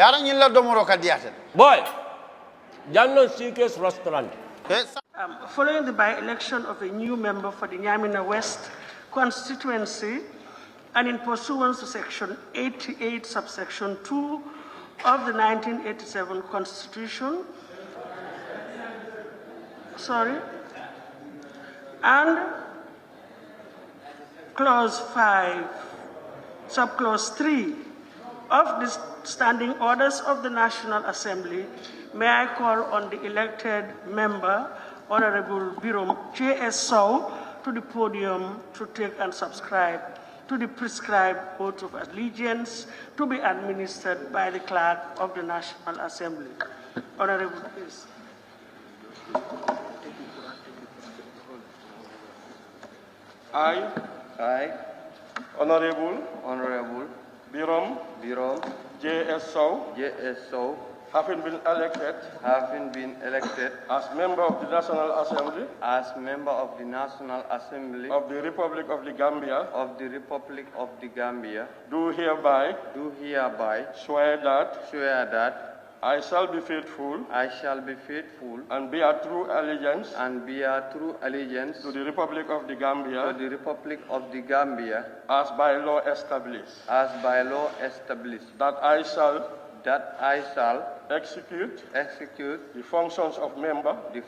yara nyilla domoro kadiaten boy jannon CK's restaurant. Following the by-election of a new member for the Nyamina West constituency, and in pursuance to Section 88, subsection 2 of the 1987 Constitution, and Clause 5, Subclause 3 of the Standing Orders of the National Assembly, may I call on the elected member, Honorable Birom J.S. Sow, to the podium to take and subscribe to the prescribed oath of allegiance to be administered by the clerk of the National Assembly. Honorable, please. I, Honorable Birom J.S. Sow, having been elected as member of the National Assembly of the Republic of the Gambia, do hereby swear that I shall be faithful and bear true allegiance to the Republic of the Gambia as by law established, that I shall execute the functions of member of the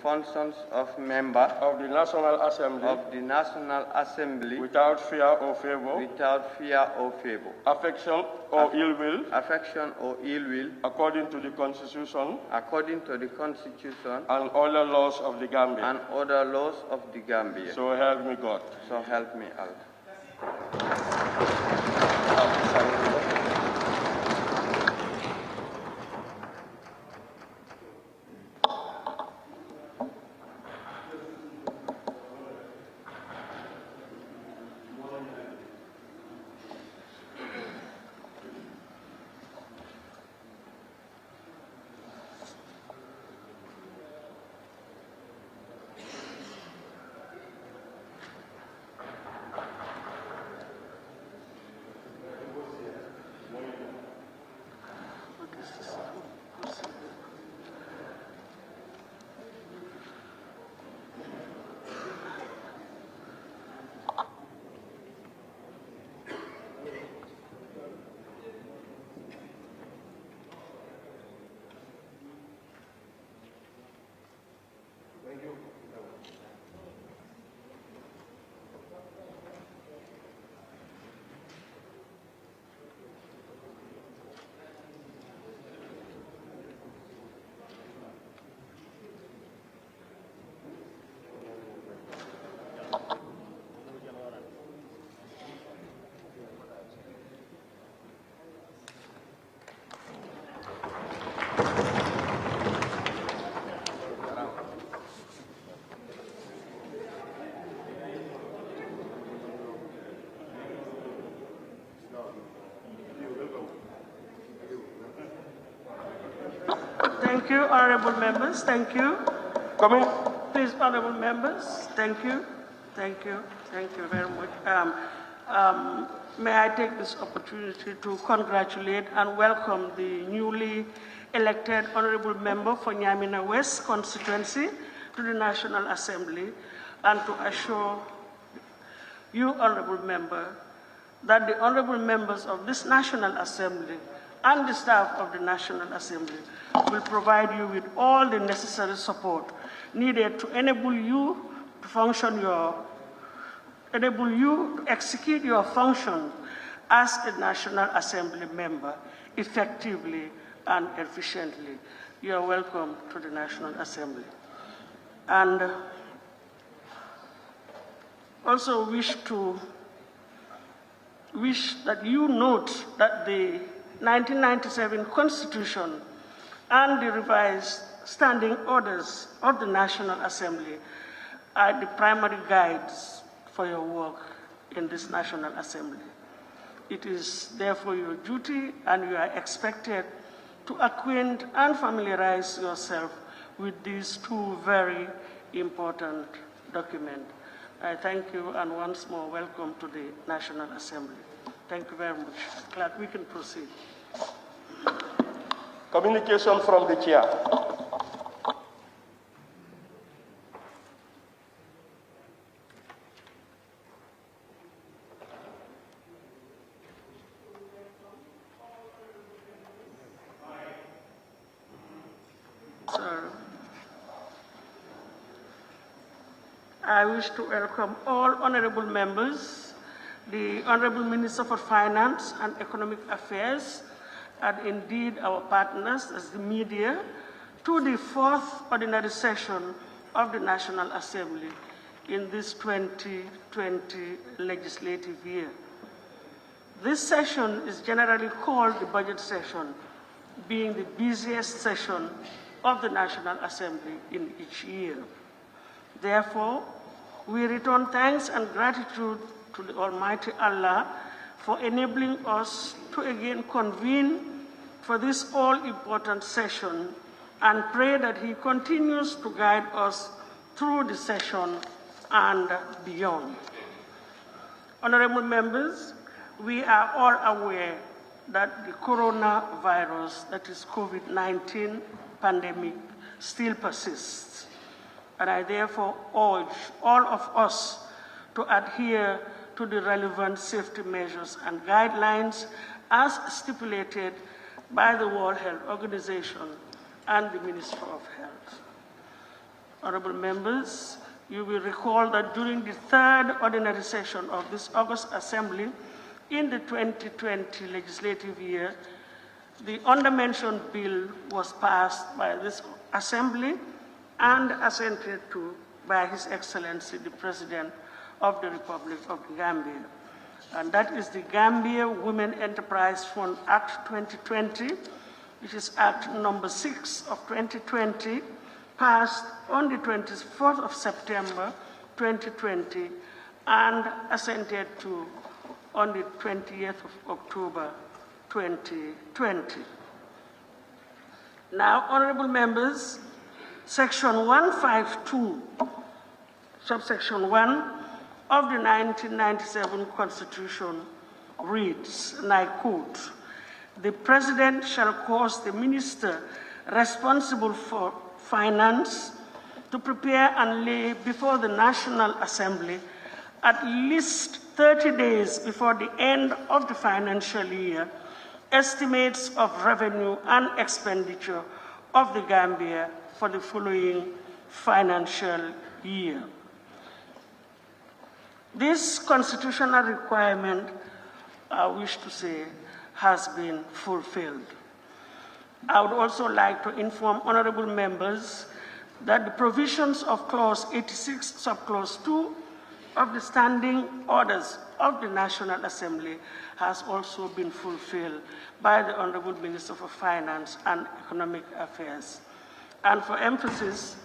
National Assembly without fear or favor, affection or ill will, according to the Constitution and other laws of the Gambia. So help me God. Thank you, honorable members. Thank you. Come in. Please, honorable members. Thank you. Thank you. Thank you very much. May I take this opportunity to congratulate and welcome the newly elected honorable member for Nyamina West constituency to the National Assembly, and to assure you, honorable member, that the honorable members of this National Assembly and the staff of the National Assembly will provide you with all the necessary support needed to enable you to execute your function as a National Assembly member effectively and efficiently. You are welcome to the National Assembly. And also wish that you note that the 1997 Constitution and the revised standing orders of the National Assembly are the primary guides for your work in this National Assembly. It is therefore your duty, and you are expected to acquaint and familiarize yourself with these two very important documents. I thank you, and once more, welcome to the National Assembly. Thank you very much. Glad we can proceed. Communication from the chair. I wish to welcome all honorable members, the Honorable Minister for Finance and Economic Affairs, and indeed our partners as the media, to the fourth ordinary session of the National Assembly in this 2020 legislative year. This session is generally called the budget session, being the busiest session of the National Assembly in each year. Therefore, we return thanks and gratitude to the Almighty Allah for enabling us to again convene for this all-important session and pray that He continues to guide us through the session and beyond. Honorable members, we are all aware that the coronavirus, that is COVID-19 pandemic, still persists. And I therefore urge all of us to adhere to the relevant safety measures and guidelines as stipulated by the World Health Organization and the Ministry of Health. Honorable members, you will recall that during the third ordinary session of this August Assembly in the 2020 legislative year, the undermentioned bill was passed by this Assembly and assented to by His Excellency, the President of the Republic of the Gambia. And that is the Gambia Women Enterprise Fund Act 2020, which is Act number 6 of 2020, passed on the 24th of September 2020 and assented to on the 20th of October 2020. Now, honorable members, Section 152, subsection 1 of the 1997 Constitution reads, and I quote, "The President shall cause the Minister responsible for Finance to prepare and lay before the National Assembly at least 30 days before the end of the financial year estimates of revenue and expenditure of the Gambia for the following financial year." This constitutional requirement, I wish to say, has been fulfilled. I would also like to inform honorable members that the provisions of Clause 86, Subclause 2 of the Standing Orders of the National Assembly has also been fulfilled by the Honorable Minister for Finance and Economic Affairs. And for emphasis,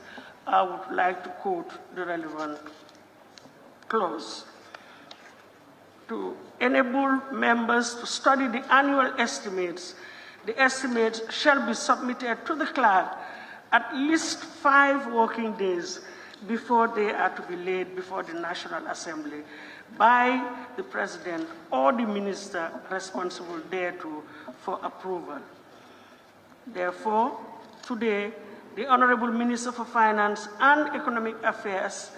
I would like to quote the relevant clause. To enable members to study the annual estimates, the estimates shall be submitted to the clerk at least 5 working days before they are to be laid before the National Assembly by the President or the Minister responsible thereto for approval. Therefore, today, the Honorable Minister for Finance and Economic Affairs,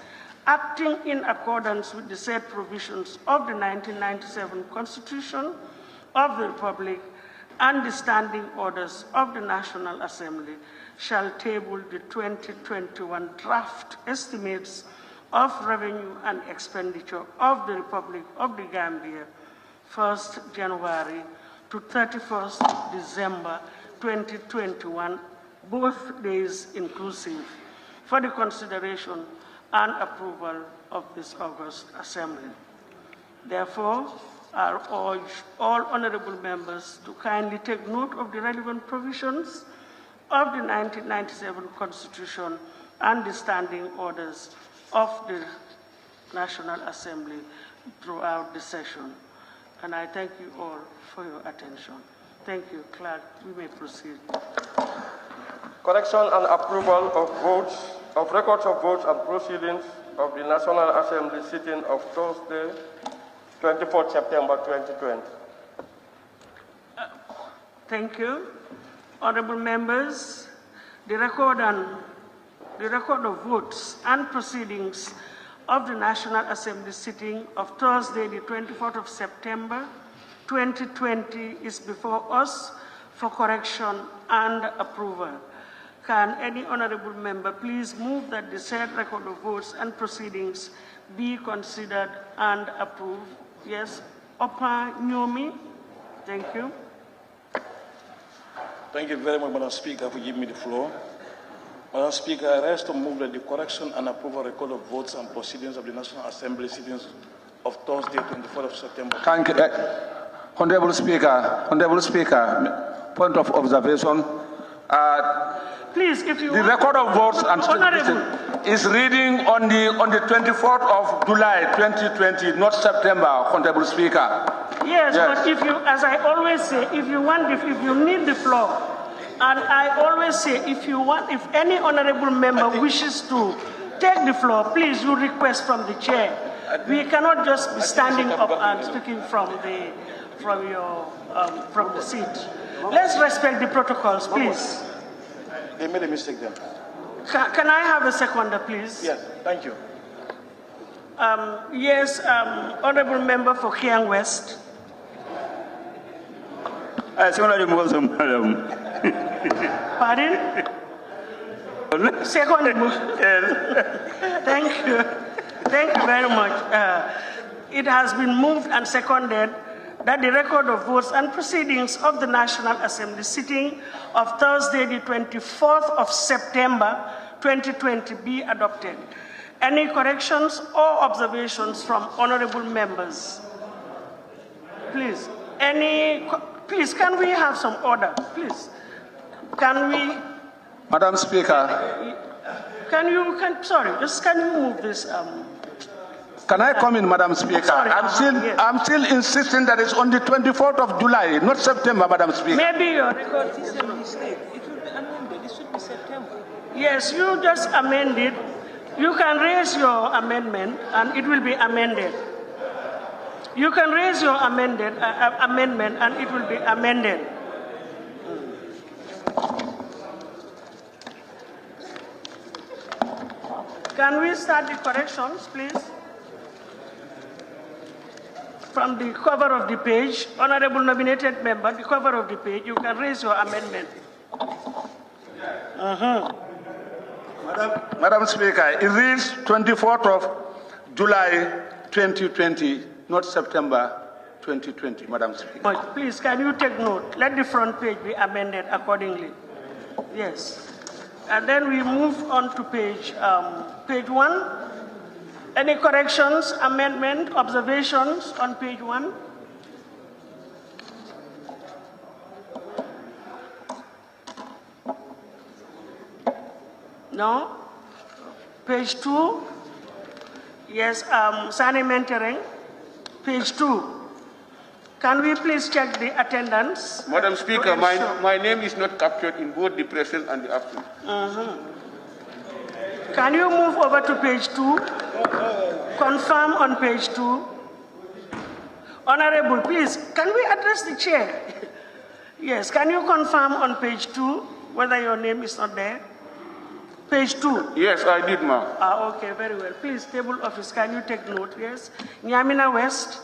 acting in accordance with the said provisions of the 1997 Constitution of the Republic and the Standing Orders of the National Assembly, shall table the 2021 draft estimates of revenue and expenditure of the Republic of the Gambia, 1st January to 31st December 2021, both days inclusive, for the consideration and approval of this August Assembly. Therefore, I urge all honorable members to kindly take note of the relevant provisions of the 1997 Constitution and the Standing Orders of the National Assembly throughout the session. And I thank you all for your attention. Thank you, Clerk. We may proceed. Correction and approval of votes, of records of votes and proceedings of the National Assembly sitting of Thursday, 24th September 2020. Thank you. Honorable members, the record of votes and proceedings of the National Assembly sitting of Thursday, the 24th of September, 2020 is before us for correction and approval. Can any honorable member please move that the said record of votes and proceedings be considered and approved? Yes, Opa Nyomi. Thank you. Thank you very much, Madam Speaker, for giving me the floor. Madam Speaker, I rise to move that the correction and approval record of votes and proceedings of the National Assembly sittings of Thursday, 24th of September. Thank you. Honorable Speaker, point of observation. Please, if you the record of votes and is reading on the 24th of July 2020, not September, Honorable Speaker. Yes, but if you, as I always say, if you need the floor, and I always say, if any honorable member wishes to take the floor, please you request from the chair. We cannot just be standing up and speaking from the seat. Let's respect the protocols, please. They made a mistake then. Can I have a seconder, please? Yes, thank you. Yes, honorable member for Kerr West. Pardon? Second. Thank you. Thank you very much. It has been moved and seconded that the record of votes and proceedings of the National Assembly sitting of Thursday, the 24th of September, 2020 be adopted. Any corrections or observations from honorable members? Please, please, can we have some order, please? Can we? Madam Speaker. Can you move this? Can I come in, Madam Speaker? Sorry, I'm still insisting that it's on the 24th of July, not September, Madam Speaker. Maybe your record is a mistake. It should be amended. It should be September. Yes, you just amend it. You can raise your amendment, and it will be amended. You can raise your amendment, and it will be amended. Can we start the corrections, please? From the cover of the page, honorable nominated member, the cover of the page, you can raise your amendment. Madam Speaker, it reads 24th of July 2020, not September 2020, Madam Speaker. But please, can you take note? Let the front page be amended accordingly. Yes. And then we move on to page 1. Any corrections, amendment, observations on page 1? No? Page 2? Yes, Sani Mentoring. Page 2. Can we please check the attendance? Madam Speaker, my name is not captured in both the present and the absent. Can you move over to page 2? Confirm on page 2. Honorable, please, can we address the chair? Yes, can you confirm on page 2 whether your name is not there? Page 2. Yes, I did, ma'am. Okay, very well. Please, table office, can you take note? Yes. Nyamina West.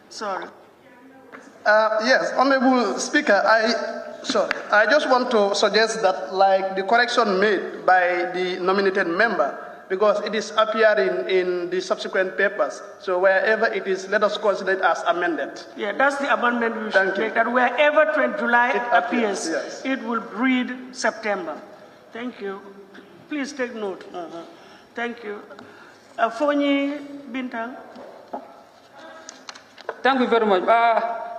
Sorry. Yes, Honorable Speaker, I just want to suggest that, like the correction made by the nominated member, because it is appearing in the subsequent papers. So wherever it is, let us consider it as amended. Yeah, that's the amendment we should take. That wherever 20 July appears, yes, it will read September. Thank you. Please take note. Thank you. Fonyi Bintang. Thank you very much.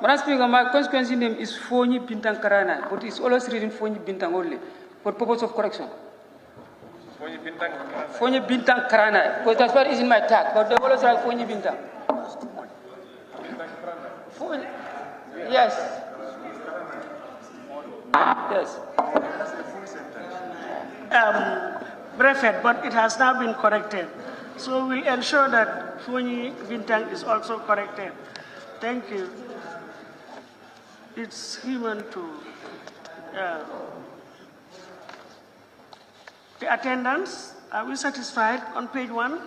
Madam Speaker, my constituency name is Fonyi Bintang Karana, but it's always written Fonyi Bintang only, for purpose of correction. Fonyi Bintang Karana, because that's what is in my tag, but they always write Fonyi Bintang. Yes. Yes. Brevet, but it has now been corrected. So we'll ensure that Fonyi Bintang is also corrected. Thank you. It's human to The attendance, are we satisfied on page 1?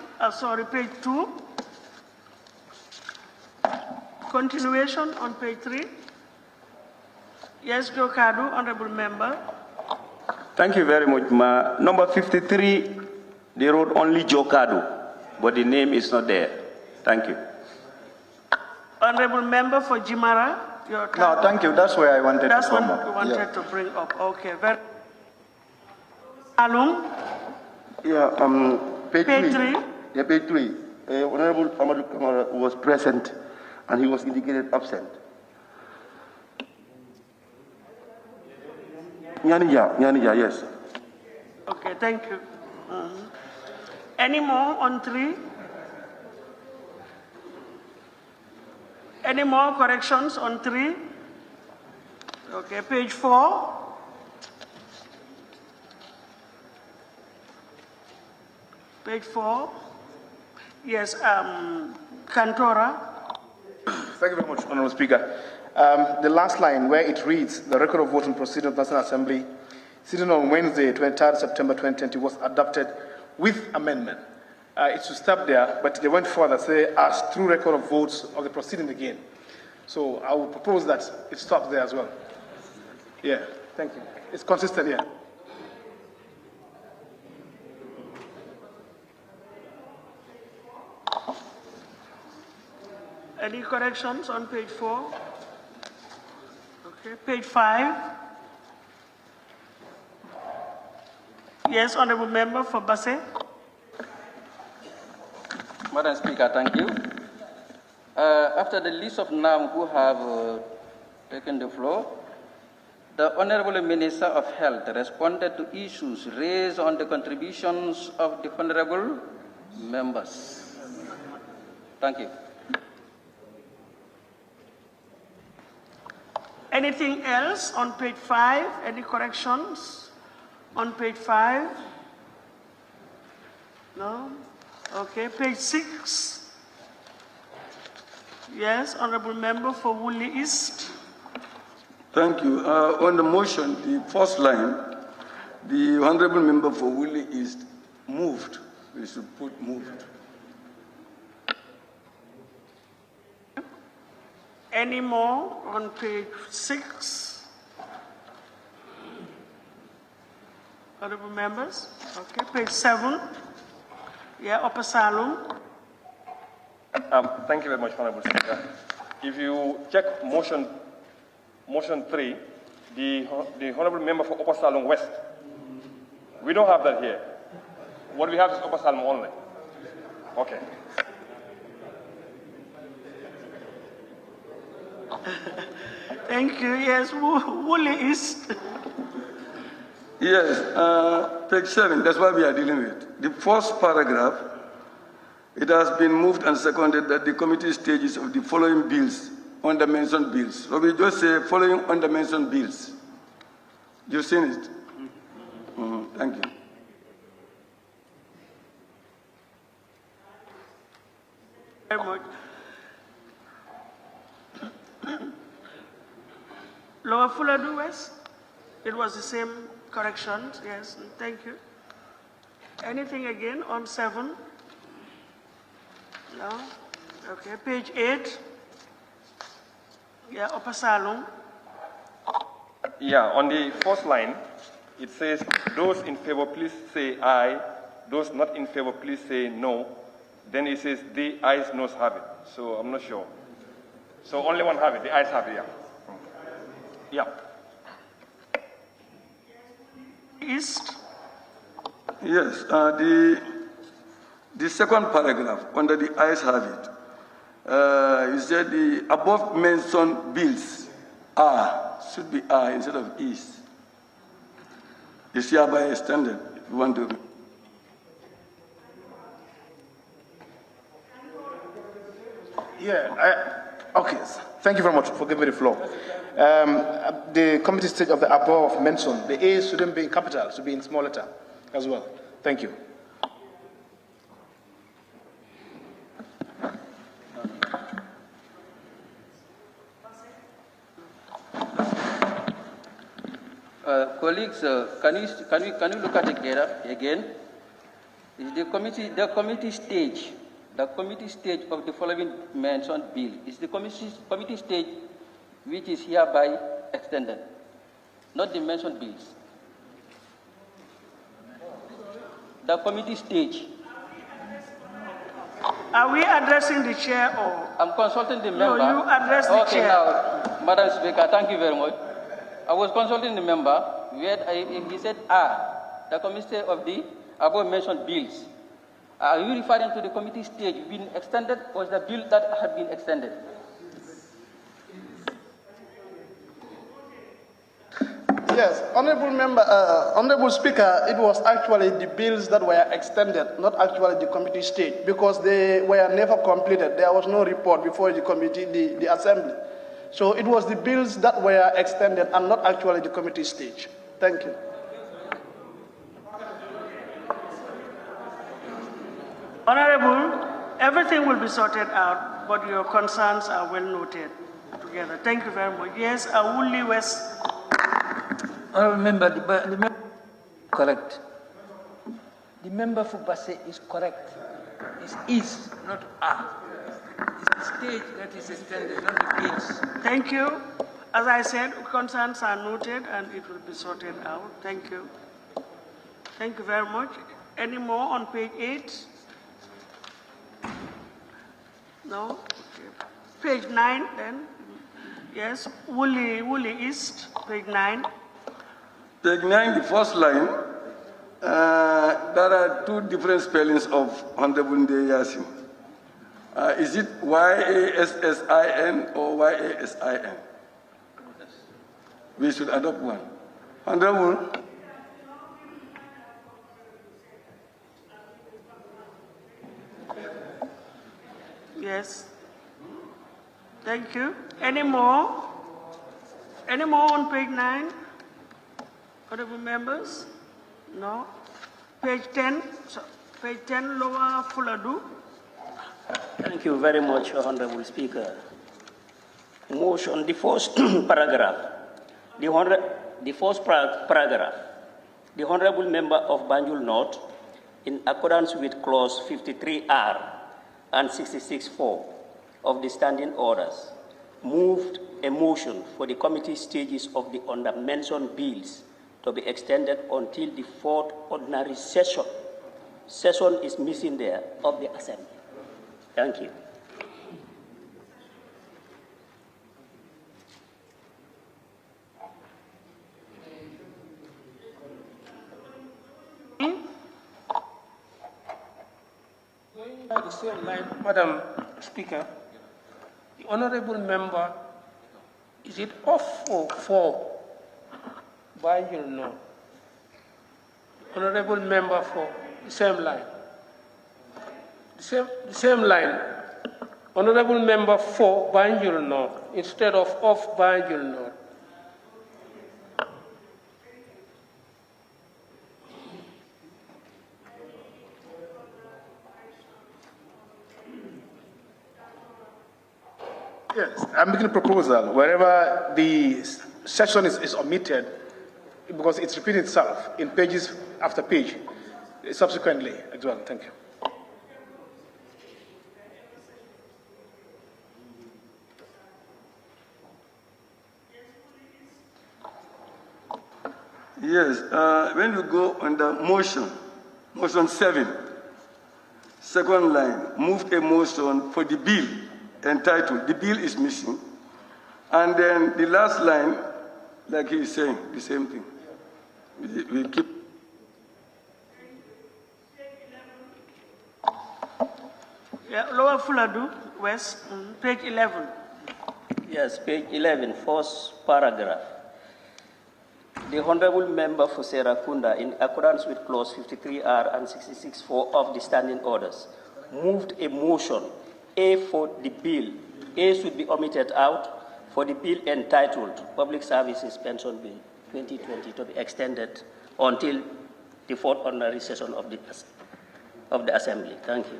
Page 2. Continuation on page 3. Yes, Joe Kadu, honorable member. Thank you very much, Ma. Number 53, they wrote only Joe Kadu, but the name is not there. Thank you. Honorable member for Jimara. No, thank you. That's where I wanted That's to come what up. you wanted to bring up. Okay. Alum. Yeah, page 3. Yeah, page 3. Honorable Amadou Kamara was present and he was indicated absent. Nyanija, yes. Okay, thank you. Any more on 3? Any more corrections on 3? Okay, page 4. Page 4. Yes, Cantora. Thank you very much, Honorable Speaker. The last line where it reads, the record of voting proceedings of the National Assembly sitting on Wednesday, 23rd September 2020 was adopted with amendment. It should stop there, but they went further, say, as true record of votes of the proceeding again. So I would propose that it stops there as well. Yeah, thank you. It's consistent, yeah. Any corrections on page 4? Okay, page 5. Yes, honorable member for Basse. Madam Speaker, thank you. After the list of names who have taken the floor, the Honorable Minister of Health responded to issues raised on the contributions of the honorable members. Thank you. Anything else on page 5? Any corrections on page 5? No? Okay, page 6. Yes, honorable member for Woolly East. Thank you. On the motion, the first line, the honorable member for Woolly East moved. We should put moved. Any more on page 6? Honorable members? Okay, page 7. Yeah, Upper Salon. Thank you very much, Honorable Speaker. If you check motion 3, the honorable member for Upper Salon West, we don't have that here. What we have is Upper Salon only. Okay. Thank you. Yes, Woolly East. Yes, page 7, that's what we are dealing with. The first paragraph, it has been moved and seconded that the committee stages of the following bills, under-mentioned bills. So we just say following under-mentioned bills. You've seen it? Thank you. Very much. Lower Fuladu West, it was the same corrections, yes, thank you. Anything again on 7? No? Okay, page 8. Yeah, Upper Salon. Yeah, on the first line, it says, those in favor, please say aye. Those not in favor, please say no. Then it says, the ayes, noes have it. So I'm not sure. So only one have it, the ayes have it, yeah. Yeah. East. Yes, the second paragraph, under the ayes have it, you said the above mentioned bills should be are instead of is. It's hereby extended, if you want to. Yeah, okay. Thank you very much for giving me the floor. The committee stage of the above mentioned, the A shouldn't be in capital, should be in small letter as well. Thank you. Colleagues, can you look at it again? Is the committee stage of the following mentioned bill is the committee stage which is hereby extended, not the mentioned bills. The committee stage. Are we addressing the chair or? I'm consulting the member. No, you address the chair. Now, Madam Speaker, thank you very much. I was consulting the member where he said, the committee of the above mentioned bills. Are you referring to the committee stage being extended or is the bill that had been extended? Yes, Honorable Speaker, it was actually the bills that were extended, not actually the committee stage, because they were never completed. There was no report before the committee, the assembly. So it was the bills that were extended and not actually the committee stage. Thank you. Honorable, everything will be sorted out, but your concerns are well noted together. Thank you very much. Yes, Awuli West. Honorable member, the member correct. The member for Basse is correct. It's is, not are. It's the stage that is extended, not the bills. Thank you. As I said, concerns are noted and it will be sorted out. Thank you. Thank you very much. Any more on page 8? No? Okay. Page 9 then. Yes, Woolly East, page 9. Page 9, the first line, there are two different spellings of Honorable Ndeyasin. Is it Y-A-S-S-I-N or Y-A-S-I-N? We should adopt one. Honorable. Yes. Thank you. Any more? Any more on page 9? Honorable members? No? Page 10? So, page 10, Lower Fuladu. Thank you very much, Honorable Speaker. Motion, the first paragraph. The first paragraph. The Honorable Member of Banjul North, in accordance with clause 53R and 66.4 of the standing orders, moved a motion for the committee stages of the under-mentioned bills to be extended until the fourth ordinary session. Session is missing there of the Assembly. Thank you. By the same line, Madam Speaker, the honourable member, is it off or for? Banjul no. Honourable member for the same line. The same line. Honourable member for Banjul North instead of off Banjul North. Yes, I'm making a proposal wherever the section is omitted, because it's repeating itself in pages after page, subsequently as well. Thank you. Yes, when you go under motion 7, second line, move a motion for the bill entitled, the bill is missing, and then the last line, like he's saying, the same thing. We keep. Yeah, Lower Fuladu, West, page 11. Yes, page 11, first paragraph. The Honorable Member for Serakunda, in accordance with clause 53R and 66.4 of the standing orders, moved a motion, A for the bill. A should be omitted out for the bill entitled Public Services Pension Bill 2020 to be extended until the fourth ordinary session of the Assembly. Thank you.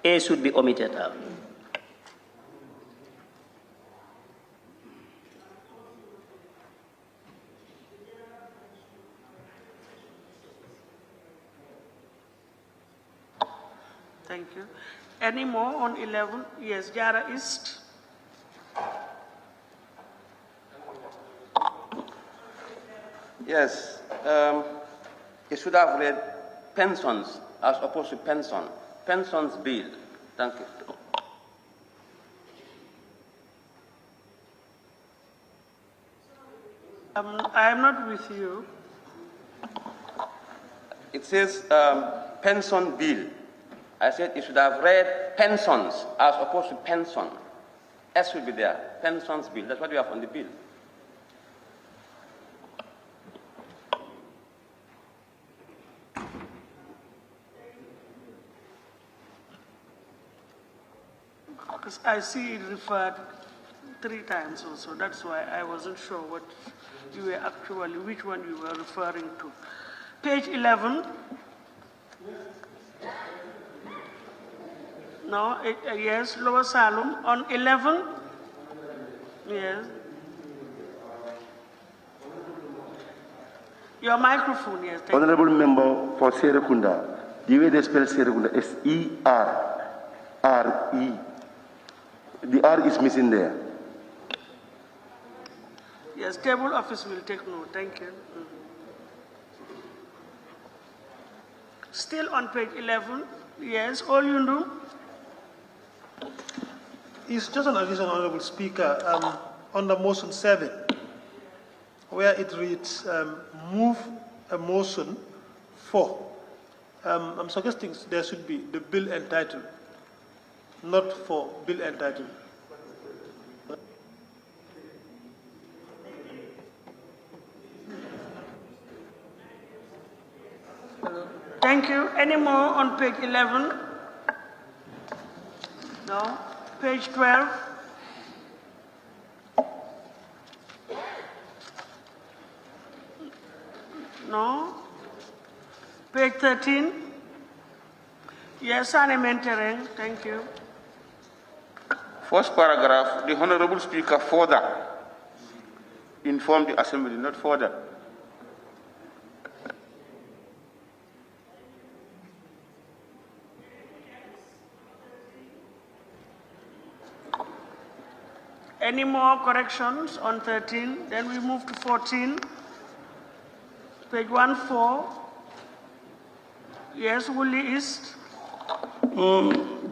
A should be omitted out. Thank you. Any more on 11? Yes, Jara East. Yes, it should have read pensions as opposed to pension. Pensions bill. Thank you. I am not with you. It says pension bill. I said it should have read pensions as opposed to pension. S should be there. Pensions bill. That's what we have on the bill. Because I see it referred 3 times also. That's why I wasn't sure what you were actually, which one you were referring to. Page 11. No, yes, Lower Salem. On 11, yes. Your microphone, yes. Thank Honorable Member for Serekunda, the way they spell Serekunda is E-R-R-E. The R is missing there. Yes, table office will take note. Thank you. Still on page 11. Yes, all you know. It's just an addition, Honorable Speaker, on the motion 7, where it reads, move a motion for. I'm suggesting there should be the bill entitled, not for bill entitled. Thank you. Any more on page 11? No. Page 12. No. Page 13. Yes, Animentereng. Thank you. First paragraph, the Honorable Speaker further informed the Assembly, not further. Any more corrections on 13? Then we move to 14. Page 14. Yes, Woolly East.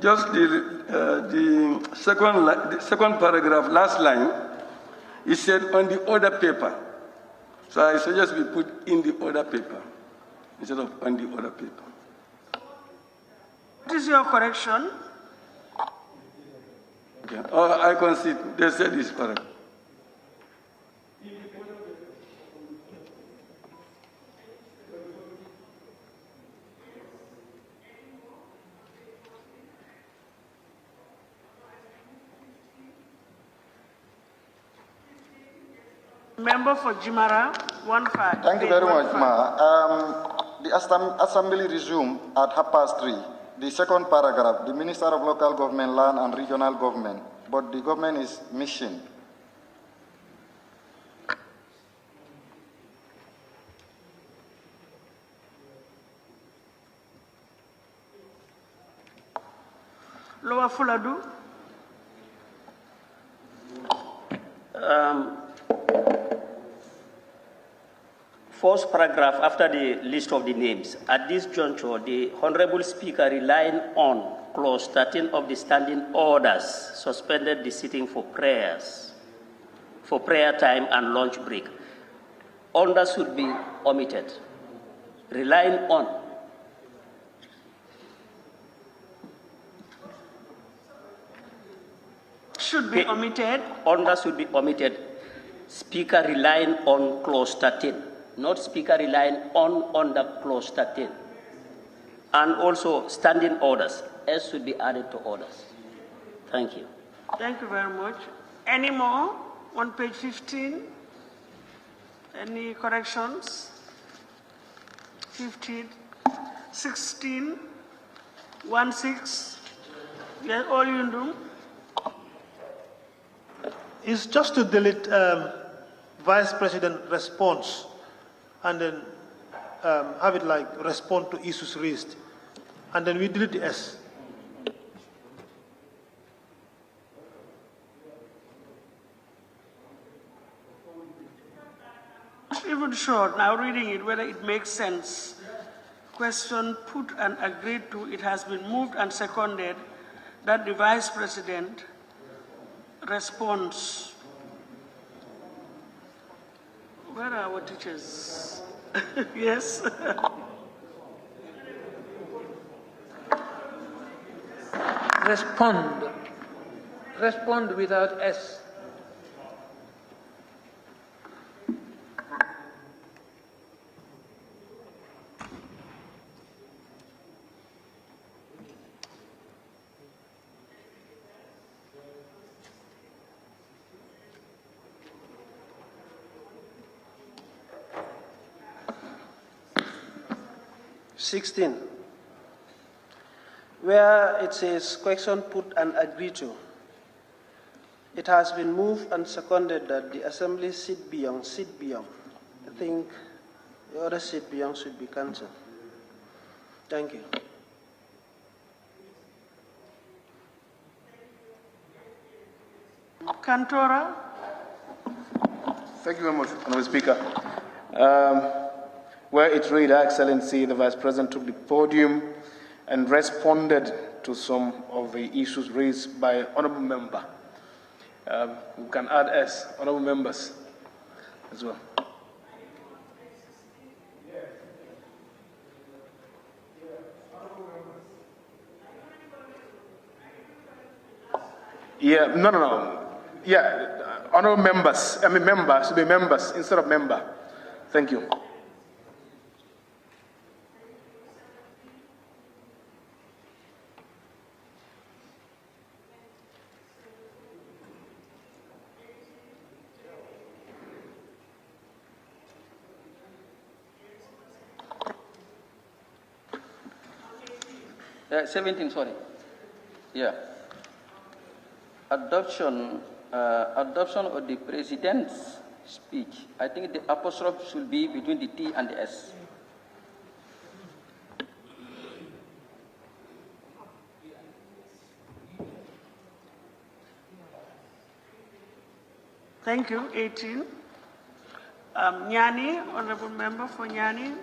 Just the second paragraph, last line, it said on the order paper. So I suggest we put in the order paper instead of on the order paper. What is your correction? Okay. I concede. They said it's correct. Member for Jimara, 1-5. Thank you very much, Ma. The assembly resumed at 3:30. The second paragraph, the Minister of Local Government, Land and Regional Government, but the government is missing. Lower Fuladu. First paragraph after the list of the names. At this juncture, the Honorable Speaker, relying on Clause 13 of the standing orders, suspended the sitting for prayers, for prayer time and lunch break. Order should be omitted. Relying on. Should be omitted. Order should be omitted. Speaker relying on Clause 13. Not Speaker relying on under Clause 13. And also standing orders. S should be added to orders. Thank you. Thank you very much. Any more on page 15? Any corrections? 15, 16, 16. Yes, all you do. It's just to delete Vice President response and then have it like respond to issues raised. And then we delete the S. little short, now reading it, whether it makes sense. Question put and agreed to, it has been moved and seconded that the Vice President responds. Where are our teachers? Yes. Respond. Respond without S. Where it says question put and agreed to, it has been moved and seconded that the assembly sit beyond. I think the other sit beyond should be cancelled. Thank you. Cantora. Thank you very much, Honourable Speaker. Where it read, Her Excellency, the Vice President took the podium and responded to some of the issues raised by Honourable Member. We can add S, Honourable Members, as well. Yeah, no. Yeah, Honourable Members, members, should be members instead of member. Thank you. Yeah, 17, sorry. Yeah. Adoption of the President's speech. I think the apostrophe should be between the T and the S. Thank you. 18. Nyani, Honourable Member for Nyani.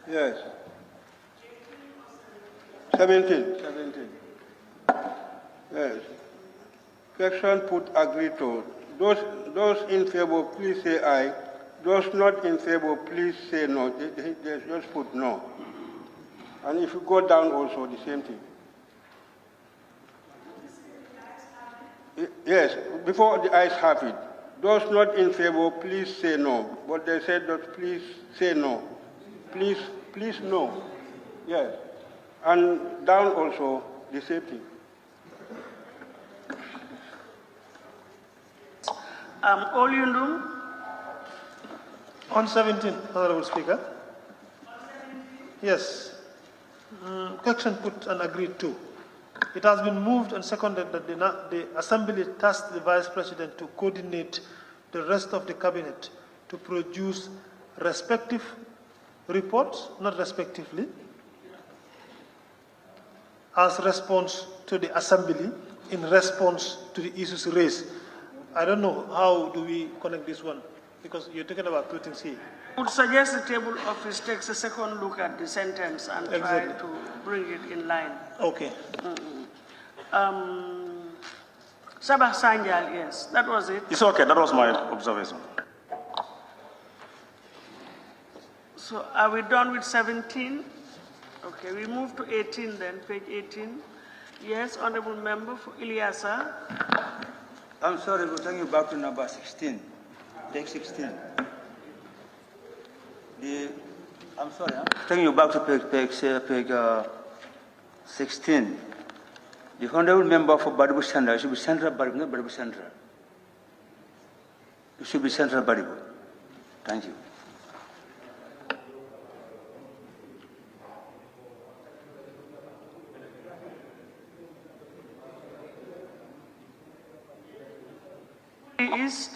Yes. 17. Yes. Question put agreed to. Those in favor, please say aye. Those not in favor, please say no. They just put no. And if you go down also, the same thing. Yes, before the ayes have it. Those not in favor, please say no. But they said that please say no. Please no. Yes. And down also, the same thing. Oliundum. On 17, Honourable Speaker. Yes. Question put and agreed to. It has been moved and seconded that the Assembly tasked the Vice President to coordinate the rest of the Cabinet to produce respective reports, not respectively, as response to the Assembly in response to the issues raised. I don't know how do we connect this one, because you're talking about two things here. I would suggest the table office takes a second look at the sentence and try to bring it in line. Okay. Sabah Sanjal, yes, that was it. It's okay, that was my observation. So are we done with 17? Okay, we move to 18 then, page 18. Yes, Honourable Member for Ilyasa. I'm sorry, we'll take you back to number 16, page 16. I'm sorry, taking you back to page 16. The Honourable Member for Baribu Central, should be Central Baribu, not Baribu Central. It should be Central Baribu. Thank you. East.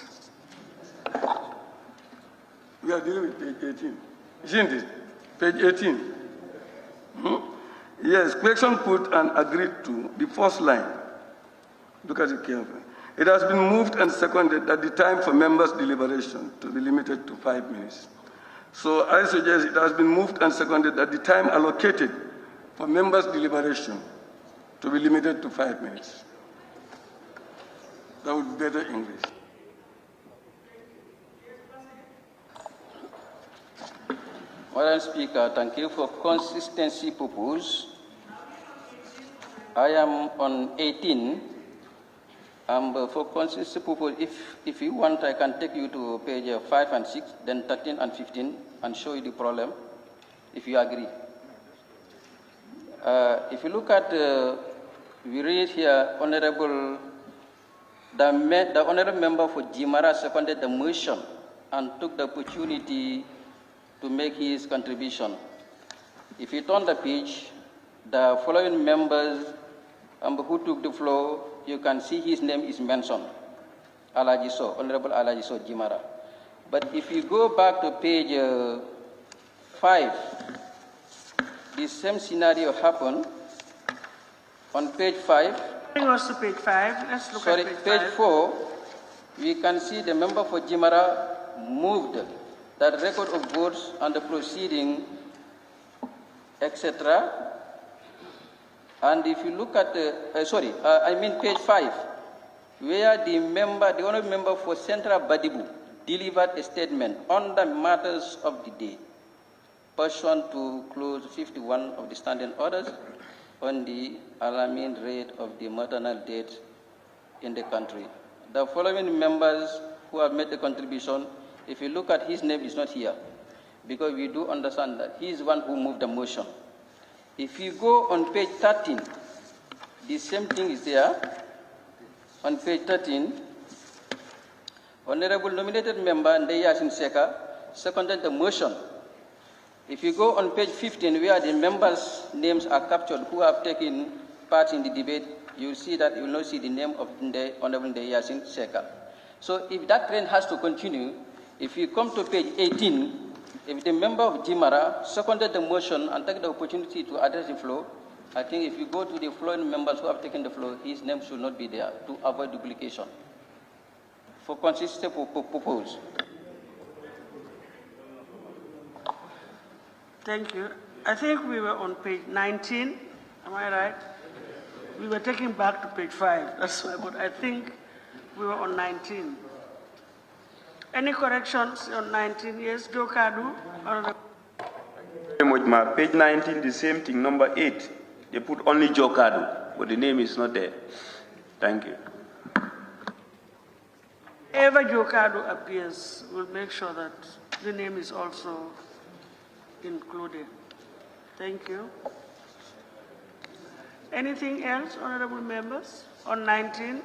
We are dealing with page 18. Isn't it? Page 18. Yes, question put and agreed to, the first line. Look at it carefully. It has been moved and seconded that the time for members' deliberation to be limited to 5 minutes. So I suggest it has been moved and seconded that the time allocated for members' deliberation to be limited to 5 minutes. That would be better English. Madam Speaker, thank you for consistency purpose. I am on 18. For consistency purpose, if you want, I can take you to page 5 and 6, then 13 and 15, and show you the problem, if you agree. If you look at, we read here, the honorable member for Jimara seconded the motion and took the opportunity to make his contribution. If you turn the page, the following members who took the floor, you can see his name is mentioned, Alajiso, Honorable Alajiso Jimara. But if you go back to page 5, the same scenario happened. On page 5, Bring us to page 5. Let's look at page 4, we can see the member for Jimara moved that record of votes and the proceeding, etc. And if you look at page 5, where the honorable member for Central Badibu delivered a statement on the matters of the day, pursuant to clause 51 of the standing orders on the alarming rate of the maternal death in the country. The following members who have made the contribution, if you look at his name, is not here, because we do understand that he is the one who moved the motion. If you go on page 13, the same thing is there. On page 13, Honorable nominated member Ndeyasin Seka seconded the motion. If you go on page 15, where the members' names are captured who have taken part in the debate, you will see that you will not see the name of Honorable Ndeyasin Seka. So if that trend has to continue, if you come to page 18, if the member of Jimara seconded the motion and take the opportunity to address the floor, I think if you go to the following members who have taken the floor, his name should not be there to avoid duplication. For consistency purpose. Thank you. I think we were on page 19. Am I right? We were taking back to page 5. That's why, but I think we were on 19. Any corrections on 19? Yes, Joe Kadu. Very much, ma. Page 19, the same thing, number 8. They put only Jokadu, but the name is not there. Thank you. Ever Joe Kadu appears, we'll make sure that the name is also included. Thank you. Anything else, honorable members, on 19?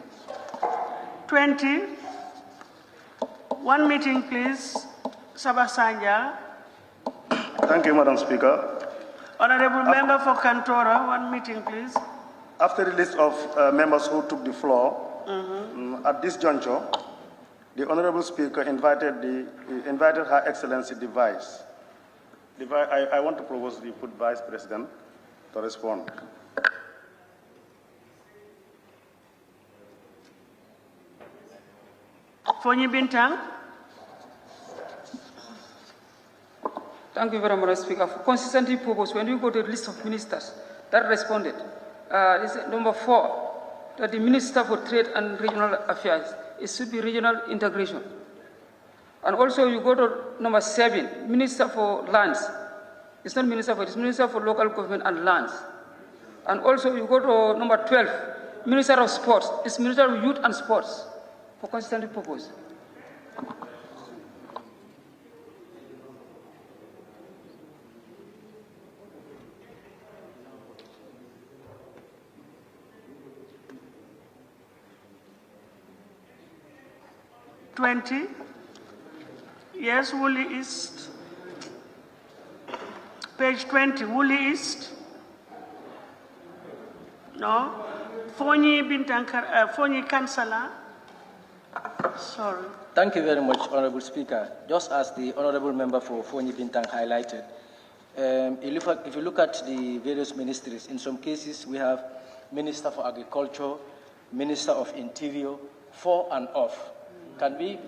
20? One meeting, please. Sabasanja. Thank you, Madam Speaker. Honorable member for Kantora, one meeting, please. After the list of members who took the floor, at this juncture, the Honorable Speaker invited Her Excellency the Vice. I want to propose the put Vice President to respond. Fonyi Bintang. Thank you very much, Speaker. For consistency purpose, when you go to the list of ministers that responded, is number 4, that the Minister for Trade and Regional Affairs, it should be regional integration. And also you go to number 7, Minister for Lands. It's not Minister for, it's Minister for Local Government and Lands. And also you go to number 12, Minister of Sports. It's Minister of Youth and Sports, for consistency purpose. Yes, Woolly East. Page 20, Woolly East. No. Fonyi Bintankar, Fonyi Kansala. Sorry. Thank you very much, Honorable Speaker. Just as the Honorable Member for Fonyi Bintang highlighted, if you look at the various ministries, in some cases we have Minister for Agriculture, Minister of Interior, for and of. Can we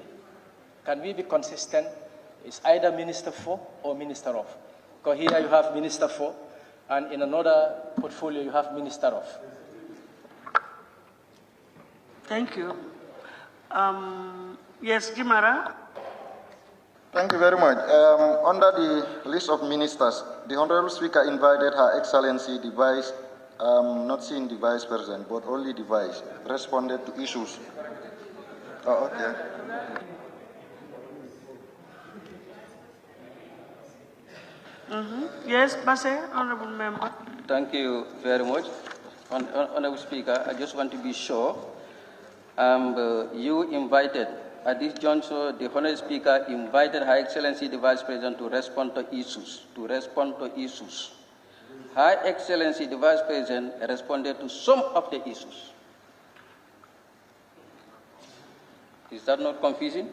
be consistent? It's either minister for or minister of. Because here you have minister for, and in another portfolio you have minister of. Thank you. Yes, Gimara. Thank you very much. Under the list of ministers, the Honorable Speaker invited Her Excellency the Vice, not seeing the Vice President, but only the Vice, responded to issues. Oh, okay. Yes, Basse, Honorable Member. Thank you very much. Honorable Speaker, I just want to be sure you invited, at this juncture, the Honorable Speaker invited Her Excellency the Vice President to respond to issues. Her Excellency the Vice President responded to some of the issues. Is that not confusing?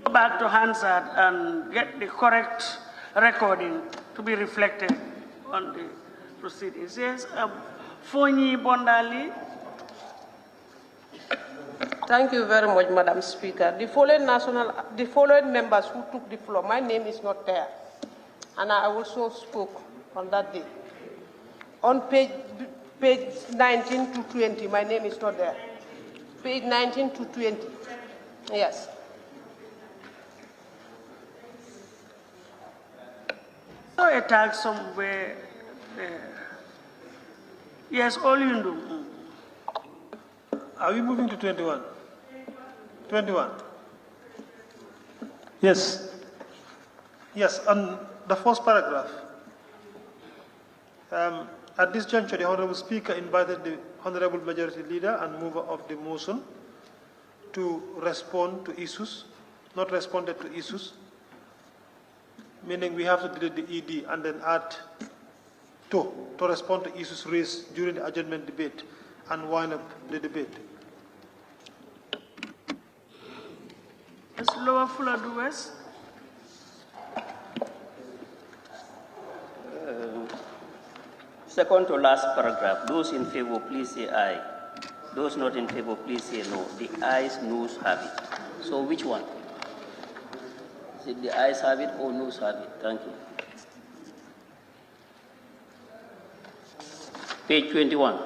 Go back to Hansard and get the correct recording to be reflected on the proceedings. Yes, Fonyi Bondali. Thank you very much, Madam Speaker. The following members who took the floor, my name is not there, and I also spoke on that day. On page 19 to 20, my name is not there. Page 19 to 20, yes. So a tag somewhere there. Yes, all you do. Are we moving to 21? 21. Yes. Yes, on the first paragraph. At this juncture, the Honorable Speaker invited the Honorable Majority Leader and mover of the motion to respond to issues, not responded to issues, meaning we have to delete the ED and then add to respond to issues raised during the adjournment debate and wind up the debate. Ms. Lower Fuller Duwes. Second to last paragraph. Those in favor, please say aye. Those not in favor, please say no. The ayes, noes have it. So which one? Is it the ayes have it or noes have it? Thank you. Page 21.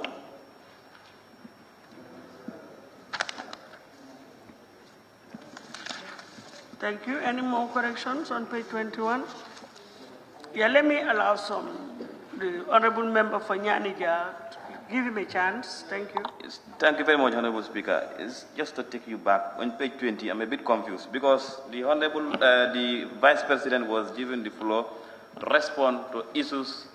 Thank you. Any more corrections on page 21? Yeah, let me allow the Honorable Member for Nyanija, give him a chance. Thank you. Yes, thank you very much, Honorable Speaker. It's just to take you back on page 20. I'm a bit confused because the the Vice President was given the floor to respond to issues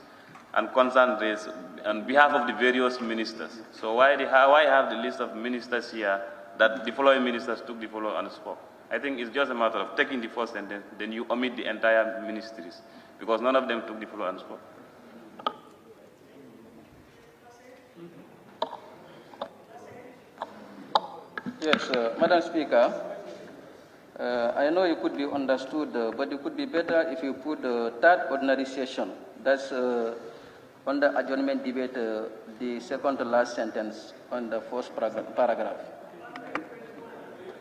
and concerns raised on behalf of the various ministers. So why have the list of ministers here that the following ministers took the floor and spoke? I think it's just a matter of taking the first sentence, then you omit the entire ministries because none of them took the floor and spoke. Yes, Madam Speaker, I know it could be understood, but it could be better if you put the third ordinary session. That's on the adjournment debate, the second to last sentence on the first paragraph.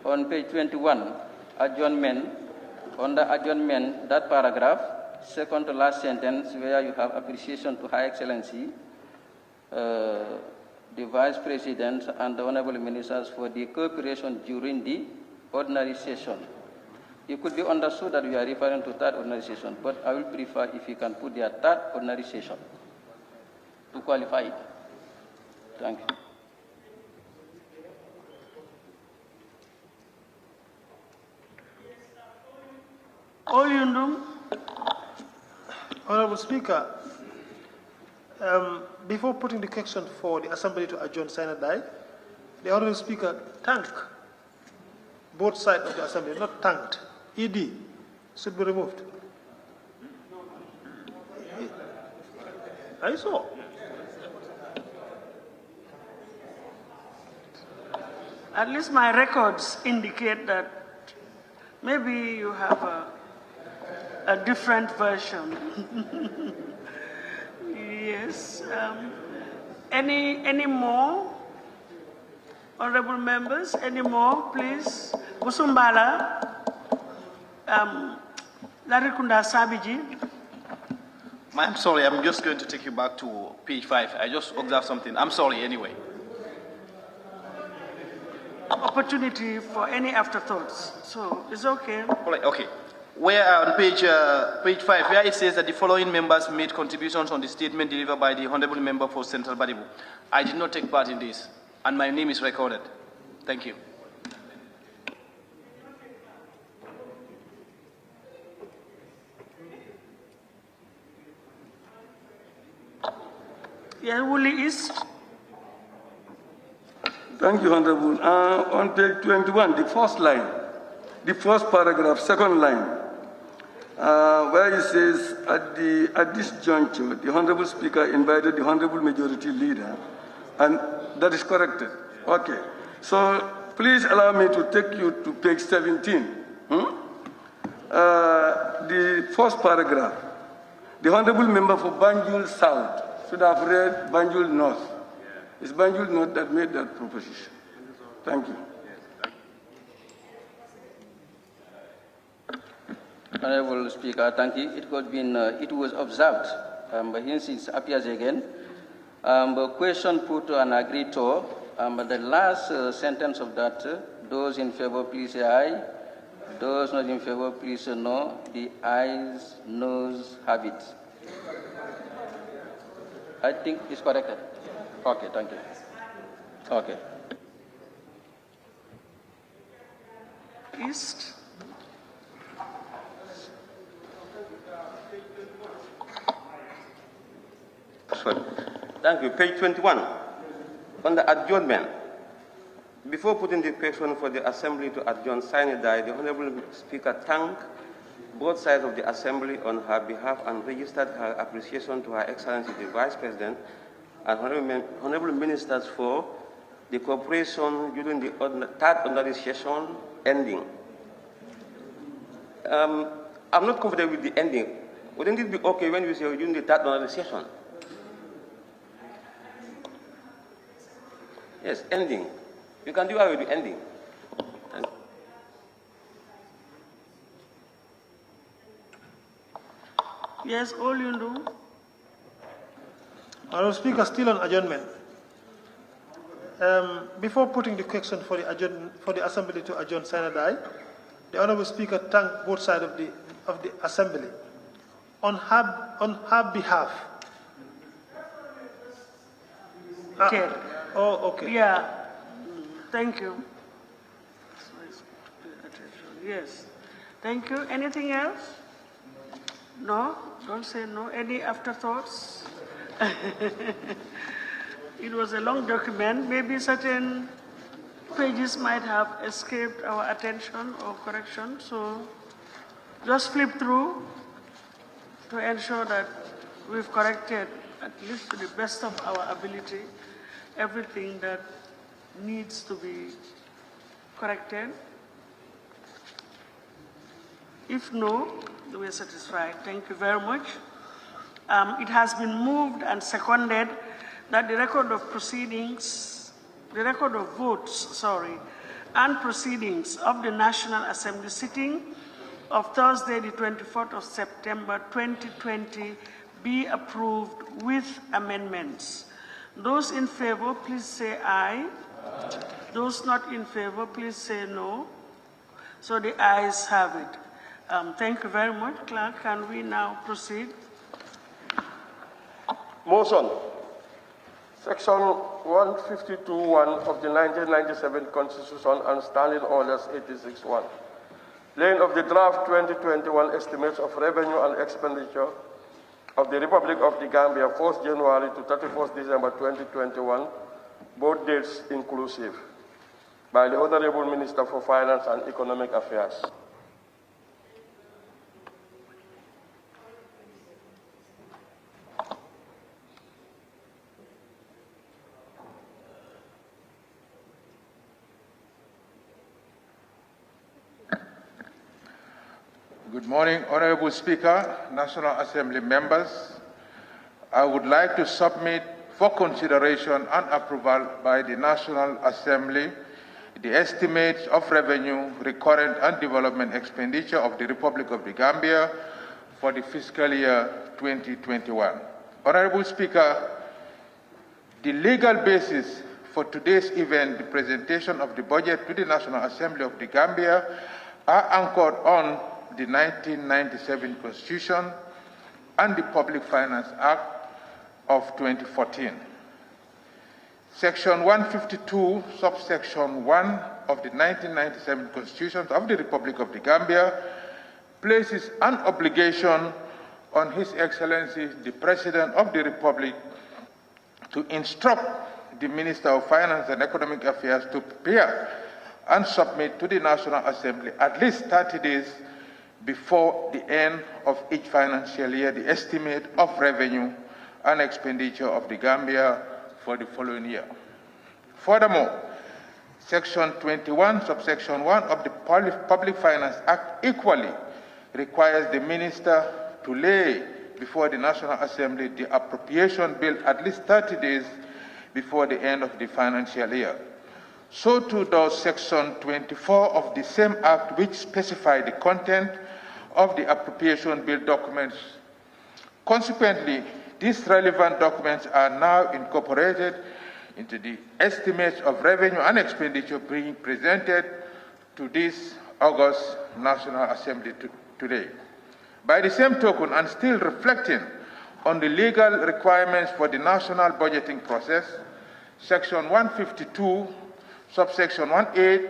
On page 21, adjournment, on the adjournment, that paragraph, second to last sentence, where you have appreciation to High Excellency, the Vice President and the Honorable Ministers for the cooperation during the ordinary session. It could be understood that we are referring to third ordinary session, but I will prefer if you can put their third ordinary session to qualify it. Thank you. Honorable Speaker, before putting the question for the Assembly to adjourn sine die, the Honorable Speaker thanked both sides of the Assembly, not thanked. ED should be removed. I saw. At least my records indicate that maybe you have a different version. Yes. Any more? Honorable members, any more, please? Busumbala, Larikunda Sabiji. I'm sorry, I'm just going to take you back to page 5. I just observed something. I'm sorry anyway. Opportunity for any afterthoughts. So it's okay. All right, okay. Where on page 5, where it says that the following members made contributions on the statement delivered by the Honorable Member for Central Badibu. I did not take part in this, and my name is recorded. Thank you. Yeah, Woolley East. Thank you, Honorable. On page 21, the first line, the first paragraph, second line, where it says, at this juncture, the Honorable Speaker invited the Honorable Majority Leader, and that is corrected. Okay. So please allow me to take you to page 17. The first paragraph, the Honorable Member for Banjul South should have read Banjul North. It's Banjul North that made that proposition. Thank you. Honorable Speaker, thank you. It was observed, but hence it appears again. The question put to and agreed to, but the last sentence of that, those in favor, please say aye. Those not in favor, please say no. The ayes, noes have it. I think it's corrected. Okay, thank you. Okay. East. Sorry. Thank you. Page 21. On the adjournment, before putting the question for the Assembly to adjourn sine die, the Honorable Speaker thanked both sides of the Assembly on her behalf and registered her appreciation to Her Excellency the Vice President and Honorable Ministers for the cooperation during the third ordinary session ending. I'm not comfortable with the ending. Wouldn't it be okay when we say during the third ordinary session? Yes, ending. You can do away with the ending. Yes, all you do. Honourable Speaker, still on adjournment. Before putting the question for the Assembly to adjourn sine die, the Honourable Speaker thanked both sides of the Assembly. On her behalf. Okay. Oh, okay. Yeah. Thank you. Yes. Thank you. Anything else? No? Don't say no. Any afterthoughts? It was a long document. Maybe certain pages might have escaped our attention or correction. So just flip through to ensure that we've corrected, at least to the best of our ability, everything that needs to be corrected. If no, we are satisfied. Thank you very much. It has been moved and seconded that the record of proceedings, the record of votes, and proceedings of the National Assembly sitting of Thursday, the 24th of September, 2020, be approved with amendments. Those in favor, please say aye. Those not in favor, please say no. So the ayes have it. Thank you very much, Clerk. Can we now proceed? Motion. Section 152.1 of the 1997 Constitution and Standing Orders 86.1. Laying of the draft 2021 estimates of revenue and expenditure of the Republic of the Gambia, 1st January to 31st December 2021, both dates inclusive, by the Honorable Minister for Finance and Economic Affairs. Good morning, Honorable Speaker, National Assembly members. I would like to submit for consideration and approval by the National Assembly the estimates of revenue, recurrent and development expenditure of the Republic of the Gambia for the fiscal year 2021. Honorable Speaker, the legal basis for today's event, the presentation of the budget to the National Assembly of the Gambia, are anchored on the 1997 Constitution and the Public Finance Act of 2014. Section 152, subsection 1 of the 1997 Constitution of the Republic of the Gambia places an obligation on His Excellency, the President of the Republic, to instruct the Minister of Finance and Economic Affairs to prepare and submit to the National Assembly at least 30 days before the end of each financial year the estimate of revenue and expenditure of the Gambia for the following year. Furthermore, Section 21, subsection 1 of the Public Finance Act equally requires the Minister to lay before the National Assembly the appropriation bill at least 30 days before the end of the financial year. So too does Section 24 of the same Act, which specifies the content of the appropriation bill documents. Consequently, these relevant documents are now incorporated into the estimates of revenue and expenditure being presented to this August National Assembly today. By the same token, and still reflecting on the legal requirements for the national budgeting process, Section 152, subsection 1(8)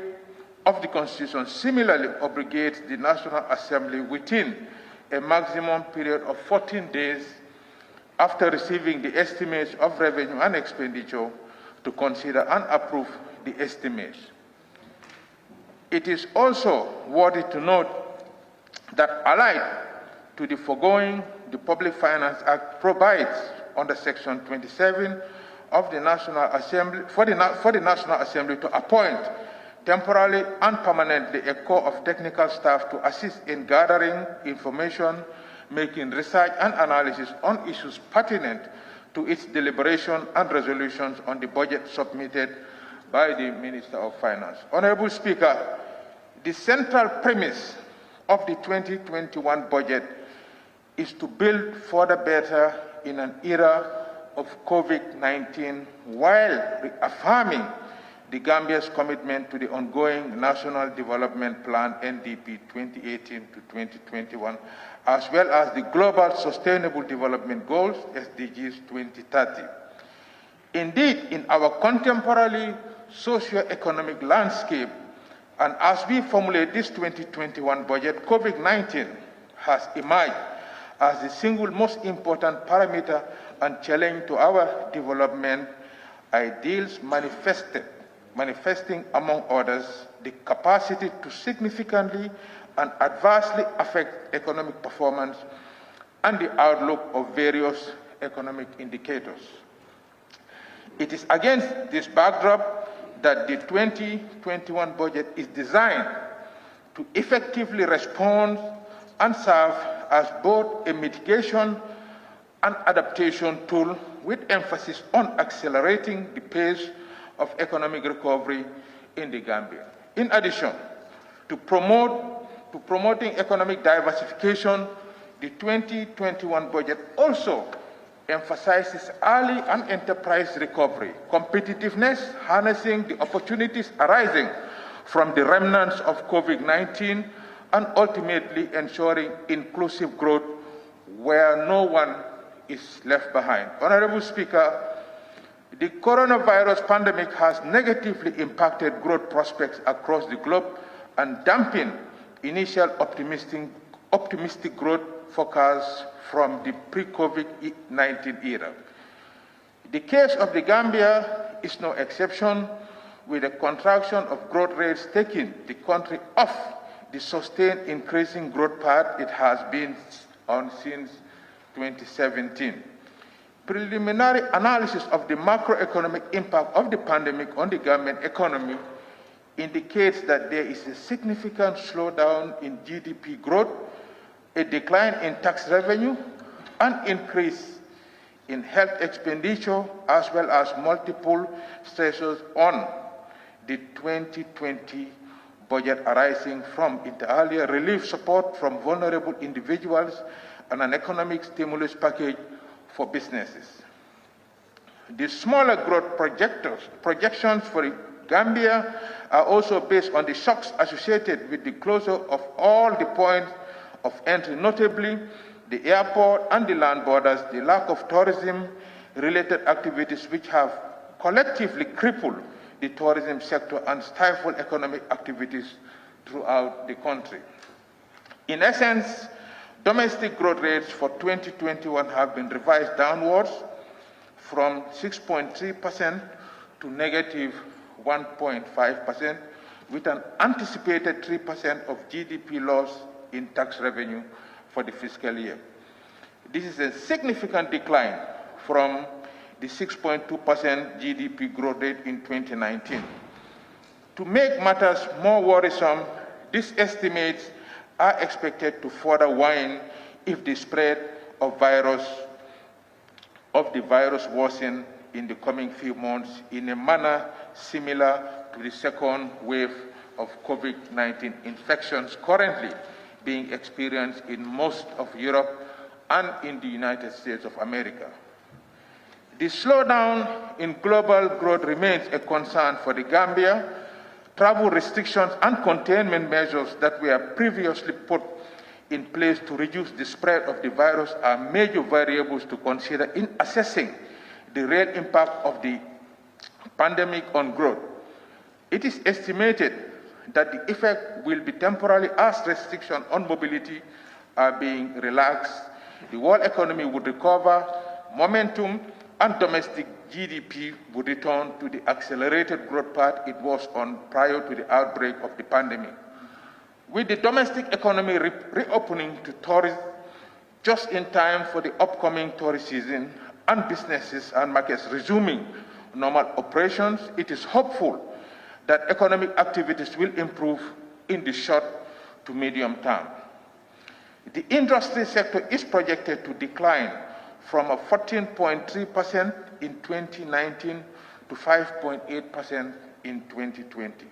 of the Constitution similarly obligates the National Assembly within a maximum period of 14 days after receiving the estimates of revenue and expenditure to consider and approve the estimates. It is also worthy to note that allied to the foregoing, the Public Finance Act provides under Section 27 of the National Assembly for the National Assembly to appoint temporarily and permanently a corps of technical staff to assist in gathering information, making research and analysis on issues pertinent to its deliberation and resolutions on the budget submitted by the Minister of Finance. Honorable Speaker, the central premise of the 2021 budget is to build further better in an era of COVID-19 while reaffirming the Gambia's commitment to the ongoing National Development Plan NDP 2018 to 2021, as well as the Global Sustainable Development Goals SDGs 2030. Indeed, in our contemporary socio-economic landscape, and as we formulate this 2021 budget, COVID-19 has emerged as the single most important parameter and challenge to our development ideals, manifesting, among others, the capacity to significantly and adversely affect economic performance and the outlook of various economic indicators. It is against this backdrop that the 2021 budget is designed to effectively respond and serve as both a mitigation and adaptation tool with emphasis on accelerating the pace of economic recovery in the Gambia. In addition to promoting economic diversification, the 2021 budget also emphasizes early and enterprise recovery, competitiveness, harnessing the opportunities arising from the remnants of COVID-19, and ultimately ensuring inclusive growth where no one is left behind. Honorable Speaker, the coronavirus pandemic has negatively impacted growth prospects across the globe and dampened initial optimistic growth forecasts from the pre-COVID-19 era. The case of the Gambia is no exception, with a contraction of growth rates taking the country off the sustained increasing growth path it has been on since 2017. Preliminary analysis of the macroeconomic impact of the pandemic on the Gambian economy indicates that there is a significant slowdown in GDP growth, a decline in tax revenue, an increase in health expenditure, as well as multiple stressors on the 2020 budget arising from inter alia relief support from vulnerable individuals and an economic stimulus package for businesses. The smaller growth projections for Gambia are also based on the shocks associated with the closure of all the points of entry, notably the airport and the land borders, the lack of tourism-related activities which have collectively crippled the tourism sector and stifled economic activities throughout the country. In essence, domestic growth rates for 2021 have been revised downwards from 6.3% to negative 1.5%, with an anticipated 3% of GDP loss in tax revenue for the fiscal year. This is a significant decline from the 6.2% GDP growth rate in 2019. To make matters more worrisome, these estimates are expected to further wane if the spread of the virus worsen in the coming few months in a manner similar to the second wave of COVID-19 infections currently being experienced in most of Europe and in the United States of America. The slowdown in global growth remains a concern for the Gambia. Travel restrictions and containment measures that were previously put in place to reduce the spread of the virus are major variables to consider in assessing the real impact of the pandemic on growth. It is estimated that the effect will be temporary as restrictions on mobility are being relaxed. The world economy would recover momentum and domestic GDP would return to the accelerated growth path it was on prior to the outbreak of the pandemic. With the domestic economy reopening to tourism just in time for the upcoming tourist season and businesses and markets resuming normal operations, it is hopeful that economic activities will improve in the short to medium term. The industry sector is projected to decline from a 14.3% in 2019 to 5.8% in 2020.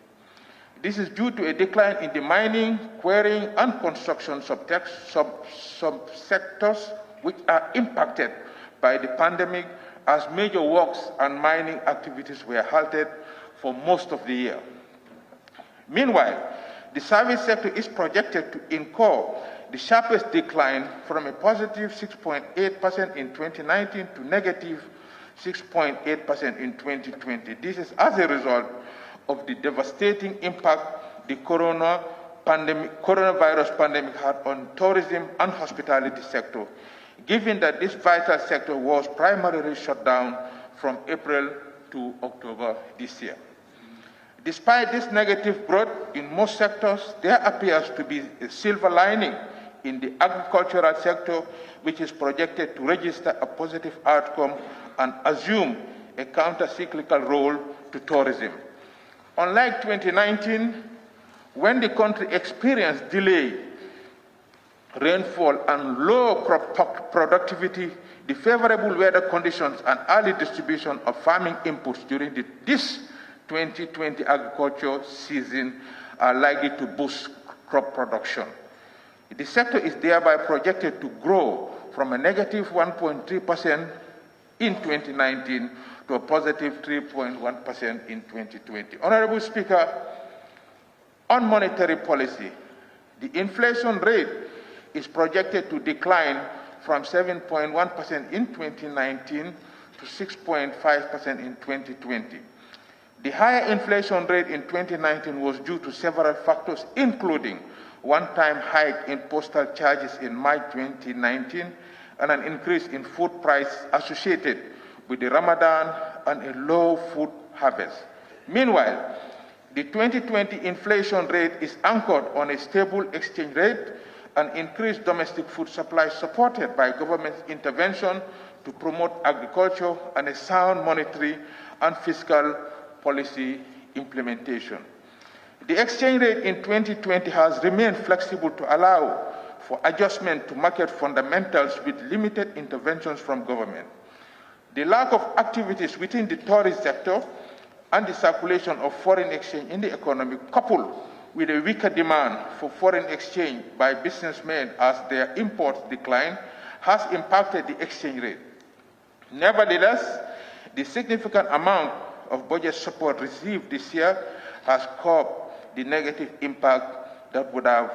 This is due to a decline in the mining, quarrying, and construction subsectors which are impacted by the pandemic, as major works and mining activities were halted for most of the year. Meanwhile, the service sector is projected to incur the sharpest decline from a positive 6.8% in 2019 to negative 6.8% in 2020. This is as a result of the devastating impact the coronavirus pandemic had on tourism and hospitality sector, given that this vital sector was primarily shut down from April to October this year. Despite this negative growth in most sectors, there appears to be a silver lining in the agricultural sector, which is projected to register a positive outcome and assume a counter-cyclical role to tourism. Unlike 2019, when the country experienced delayed rainfall and low crop productivity, the favorable weather conditions and early distribution of farming inputs during this 2020 agriculture season are likely to boost crop production. The sector is thereby projected to grow from a negative 1.3% in 2019 to a positive 3.1% in 2020. Honorable Speaker, on monetary policy, the inflation rate is projected to decline from 7.1% in 2019 to 6.5% in 2020. The higher inflation rate in 2019 was due to several factors, including one-time hike in postal charges in March 2019 and an increase in food price associated with the Ramadan and a low food harvest. Meanwhile, the 2020 inflation rate is anchored on a stable exchange rate and increased domestic food supply supported by government intervention to promote agriculture and a sound monetary and fiscal policy implementation. The exchange rate in 2020 has remained flexible to allow for adjustment to market fundamentals with limited interventions from government. The lack of activities within the tourist sector and the circulation of foreign exchange in the economy, coupled with a weaker demand for foreign exchange by businessmen as their imports decline, has impacted the exchange rate. Nevertheless, the significant amount of budget support received this year has curbed the negative impact that would have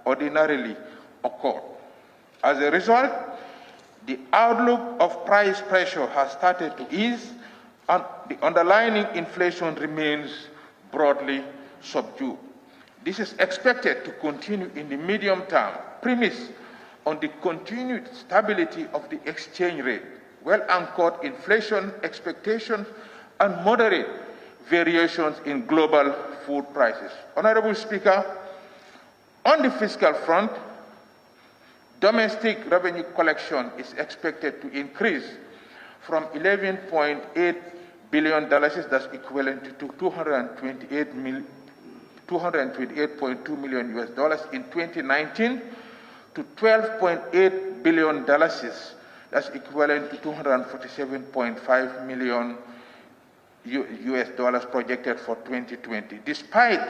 ordinarily occurred. As a result, the outlook of price pressure has started to ease, and the underlying inflation remains broadly subdued. This is expected to continue in the medium term, premised on the continued stability of the exchange rate, well-anchored inflation expectations, and moderate variations in global food prices. Honorable Speaker, on the fiscal front, domestic revenue collection is expected to increase from $11.8 billion, that's equivalent to $228.2 million in 2019, to $12.8 billion, that's equivalent to $247.5 million projected for 2020. Despite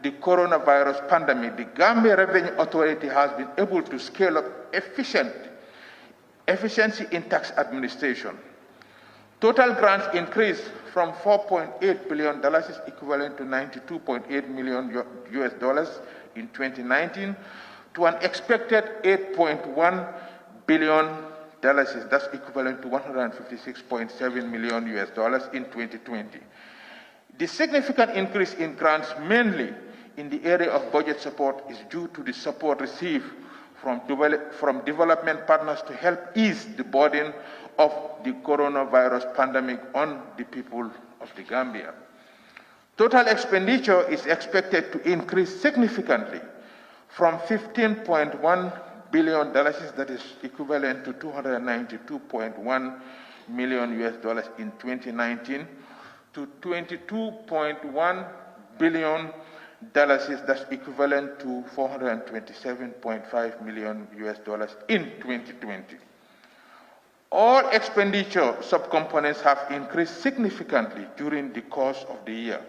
the coronavirus pandemic, the Gambia Revenue Authority has been able to scale up efficiency in tax administration. Total grants increased from $4.8 billion, equivalent to $92.8 million in 2019, to an expected $8.1 billion, that's equivalent to $156.7 million in 2020. The significant increase in grants, mainly in the area of budget support, is due to the support received from development partners to help ease the burden of the coronavirus pandemic on the people of the Gambia. Total expenditure is expected to increase significantly from $15.1 billion, that is equivalent to $292.1 million in 2019, to $22.1 billion, that's equivalent to $427.5 million in 2020. All expenditure subcomponents have increased significantly during the course of the year.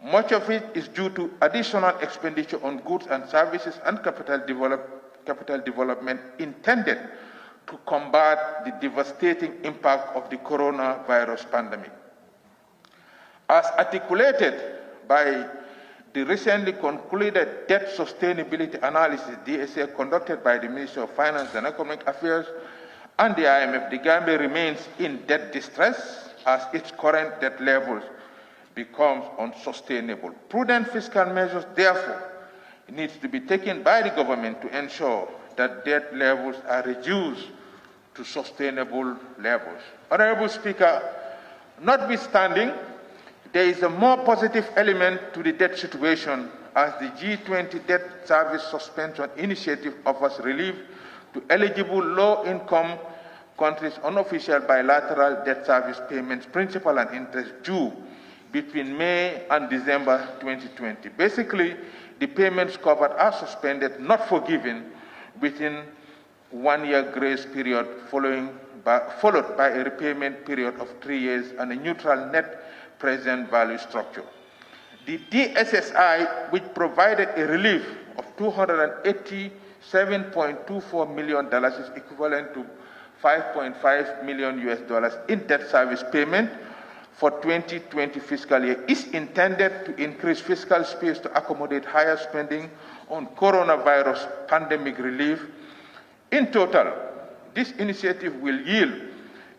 Much of it is due to additional expenditure on goods and services and capital development intended to combat the devastating impact of the coronavirus pandemic. As articulated by the recently concluded debt sustainability analysis, DSA, conducted by the Ministry of Finance and Economic Affairs and the IMF, the Gambia remains in debt distress as its current debt levels becomes unsustainable. Prudent fiscal measures, therefore, needs to be taken by the government to ensure that debt levels are reduced to sustainable levels. Honorable Speaker, notwithstanding, there is a more positive element to the debt situation as the G20 Debt Service Suspension Initiative offers relief to eligible low-income countries' unofficial bilateral debt service payments, principal and interest due between May and December 2020. Basically, the payments covered are suspended, not forgiven, within 1 year grace period followed by a repayment period of 3 years and a neutral net present value structure. The DSSI, which provided a relief of $287.24 million, is equivalent to $5.5 million in debt service payment for 2020 fiscal year, is intended to increase fiscal space to accommodate higher spending on coronavirus pandemic relief. In total, this initiative will yield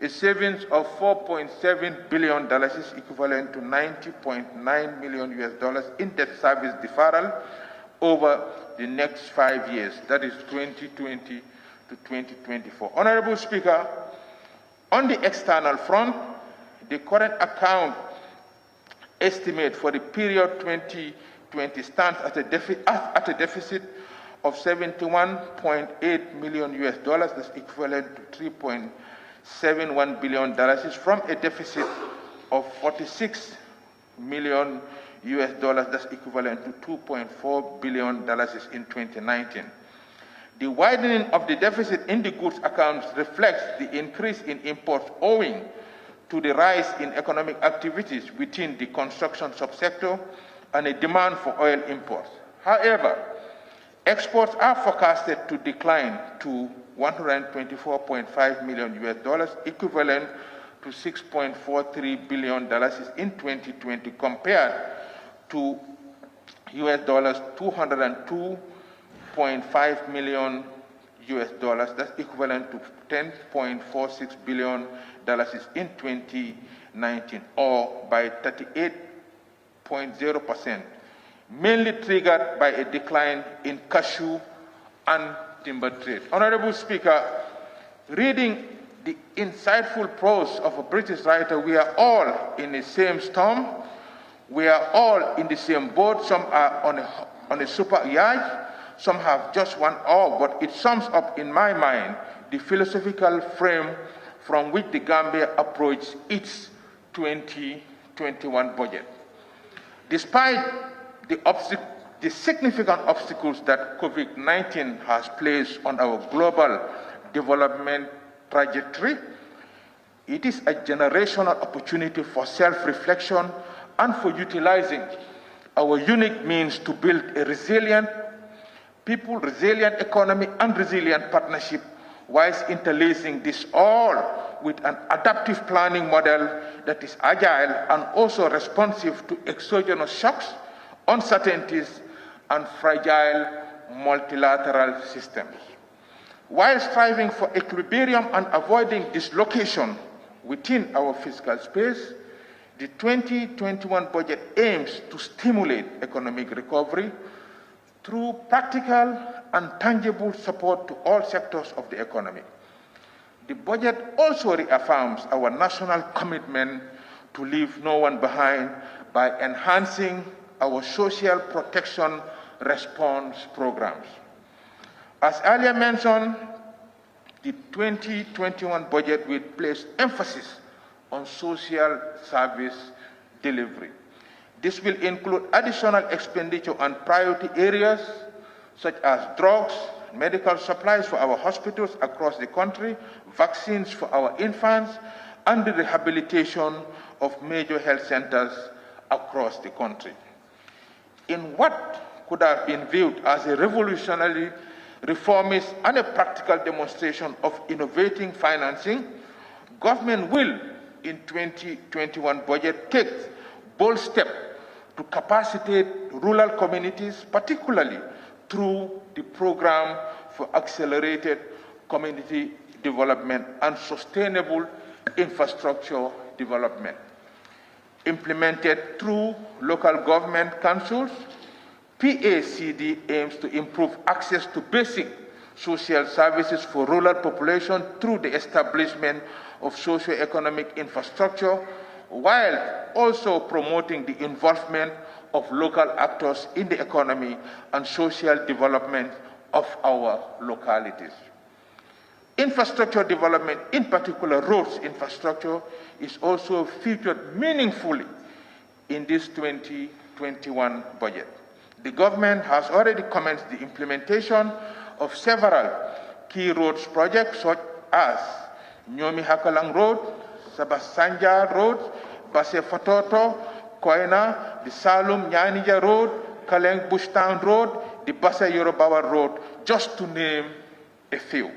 a savings of $4.7 billion, is equivalent to $90.9 million in debt service deferral over the next 5 years, that is 2020 to 2024. Honorable Speaker, on the external front, the current account estimate for the period 2020 stands at a deficit of $71.8 million, that's equivalent to $3.71 billion, from a deficit of $46 million, that's equivalent to $2.4 billion in 2019. The widening of the deficit in the goods accounts reflects the increase in imports owing to the rise in economic activities within the construction subsector and a demand for oil imports. However, exports are forecasted to decline to $124.5 million US, equivalent to $6.43 billion in 2020, compared to US $202.5 million US, that's equivalent to $10.46 billion in 2019, or by 38.0%, mainly triggered by a decline in cashew and timber trade. Honorable Speaker, reading the insightful prose of a British writer, we are all in the same storm, we are all in the same boat. Some are on a super yacht, some have just one oar, but it sums up in my mind the philosophical frame from which the Gambia approached its 2021 budget. Despite the significant obstacles that COVID-19 has placed on our global development trajectory, it is a generational opportunity for self-reflection and for utilizing our unique means to build a resilient people, resilient economy, and resilient partnership, whilst interlacing this all with an adaptive planning model that is agile and also responsive to exogenous shocks, uncertainties, and fragile multilateral systems. While striving for equilibrium and avoiding dislocation within our fiscal space, the 2021 budget aims to stimulate economic recovery through practical and tangible support to all sectors of the economy. The budget also reaffirms our national commitment to leave no one behind by enhancing our social protection response programs. As earlier mentioned, the 2021 budget will place emphasis on social service delivery. This will include additional expenditure on priority areas such as drugs, medical supplies for our hospitals across the country, vaccines for our infants, and the rehabilitation of major health centers across the country. In what could have been viewed as a revolutionary, reformist, and a practical demonstration of innovating financing, government will, in 2021 budget, take bold steps to capacitate rural communities, particularly through the Program for Accelerated Community Development and Sustainable Infrastructure Development. Implemented through local government councils, PACD aims to improve access to basic social services for rural population through the establishment of socio-economic infrastructure, while also promoting the involvement of local actors in the economy and social development of our localities. Infrastructure development, in particular roads infrastructure, is also featured meaningfully in this 2021 budget. The government has already commenced the implementation of several key roads projects such as Nyomi Hakalang Road, Sabasanja Road, Basse Fatoto, Koina, the Salum Nyanija Road, Kaleng Bushtown Road, the Basse Yorubawa Road, just to name a few.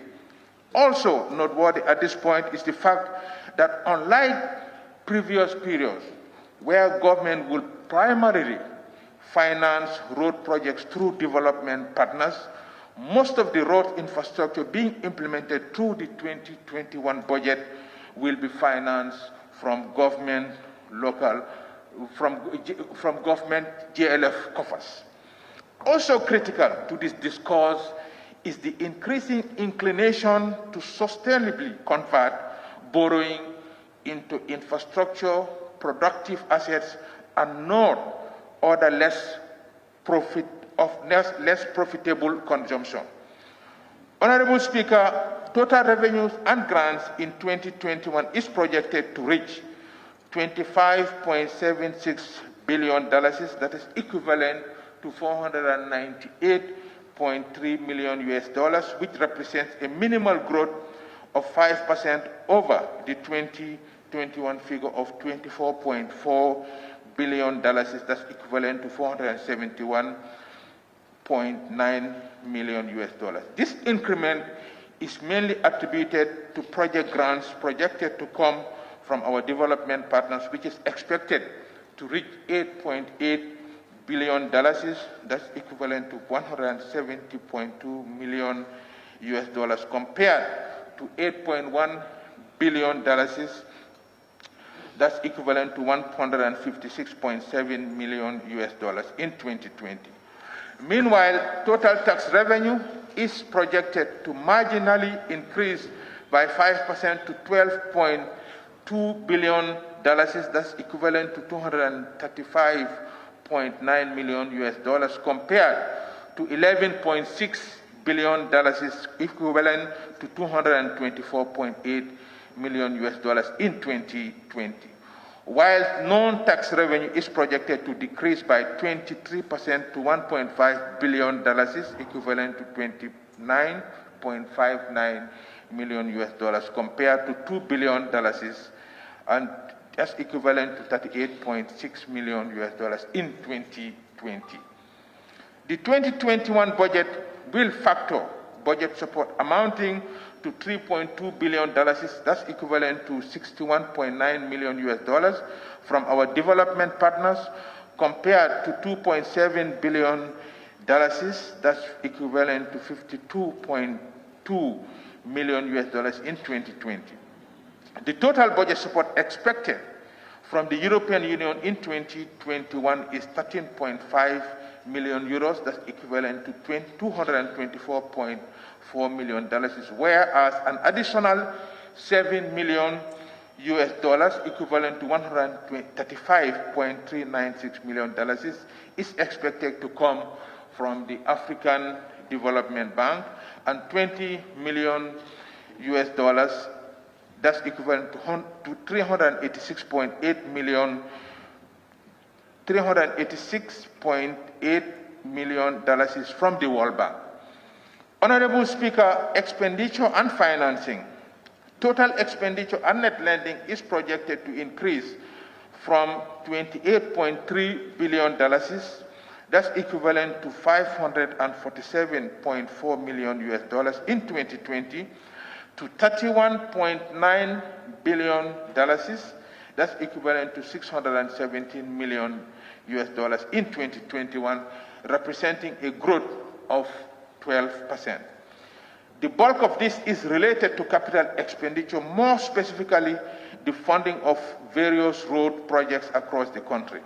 Also noteworthy at this point is the fact that unlike previous periods where government will primarily finance road projects through development partners, most of the road infrastructure being implemented through the 2021 budget will be financed from government government JLF coffers. Also critical to this discourse is the increasing inclination to sustainably convert borrowing into infrastructure, productive assets, and not other less profitable consumption. Honorable Speaker, total revenues and grants in 2021 is projected to reach $25.76 billion, that is equivalent to $498.3 million US, which represents a minimal growth of 5% over the 2020 2021 figure of $24.4 billion, that's equivalent to 471.9 million US dollars. This increment is mainly attributed to project grants projected to come from our development partners, which is expected to reach $8.8 billion, that's equivalent to 170.2 million US dollars, compared to $8.1 billion, that's equivalent to 156.7 million US dollars in 2020. Meanwhile, total tax revenue is projected to marginally increase by 5% to $12.2 billion, that's equivalent to 235.9 million US dollars, compared to $11.6 billion, equivalent to 224.8 million US dollars in 2020. While non-tax revenue is projected to decrease by 23% to $1.5 billion, equivalent to 29.59 million US dollars, compared to $2 billion, and that's equivalent to 38.6 million US dollars in 2020. The 2021 budget will factor budget support amounting to $3.2 billion, that's equivalent to 61.9 million US dollars from our development partners, compared to $2.7 billion, that's equivalent to 52.2 million US dollars in 2020. The total budget support expected from the European Union in 2021 is 13.5 million euros, that's equivalent to 224.4 million dollars, whereas an additional 7 million US dollars, equivalent to 135.396 million dollars, is expected to come from the African Development Bank, and 20 million US dollars, that's equivalent to 386.8 million dollars from the World Bank. Honorable Speaker, expenditure and financing. Total expenditure and net lending is projected to increase from $28.3 billion, that's equivalent to 547.4 million US dollars in 2020, to $31.9 billion, that's equivalent to 617 million US dollars in 2021, representing a growth of 12%. The bulk of this is related to capital expenditure, more specifically the funding of various road projects across the country.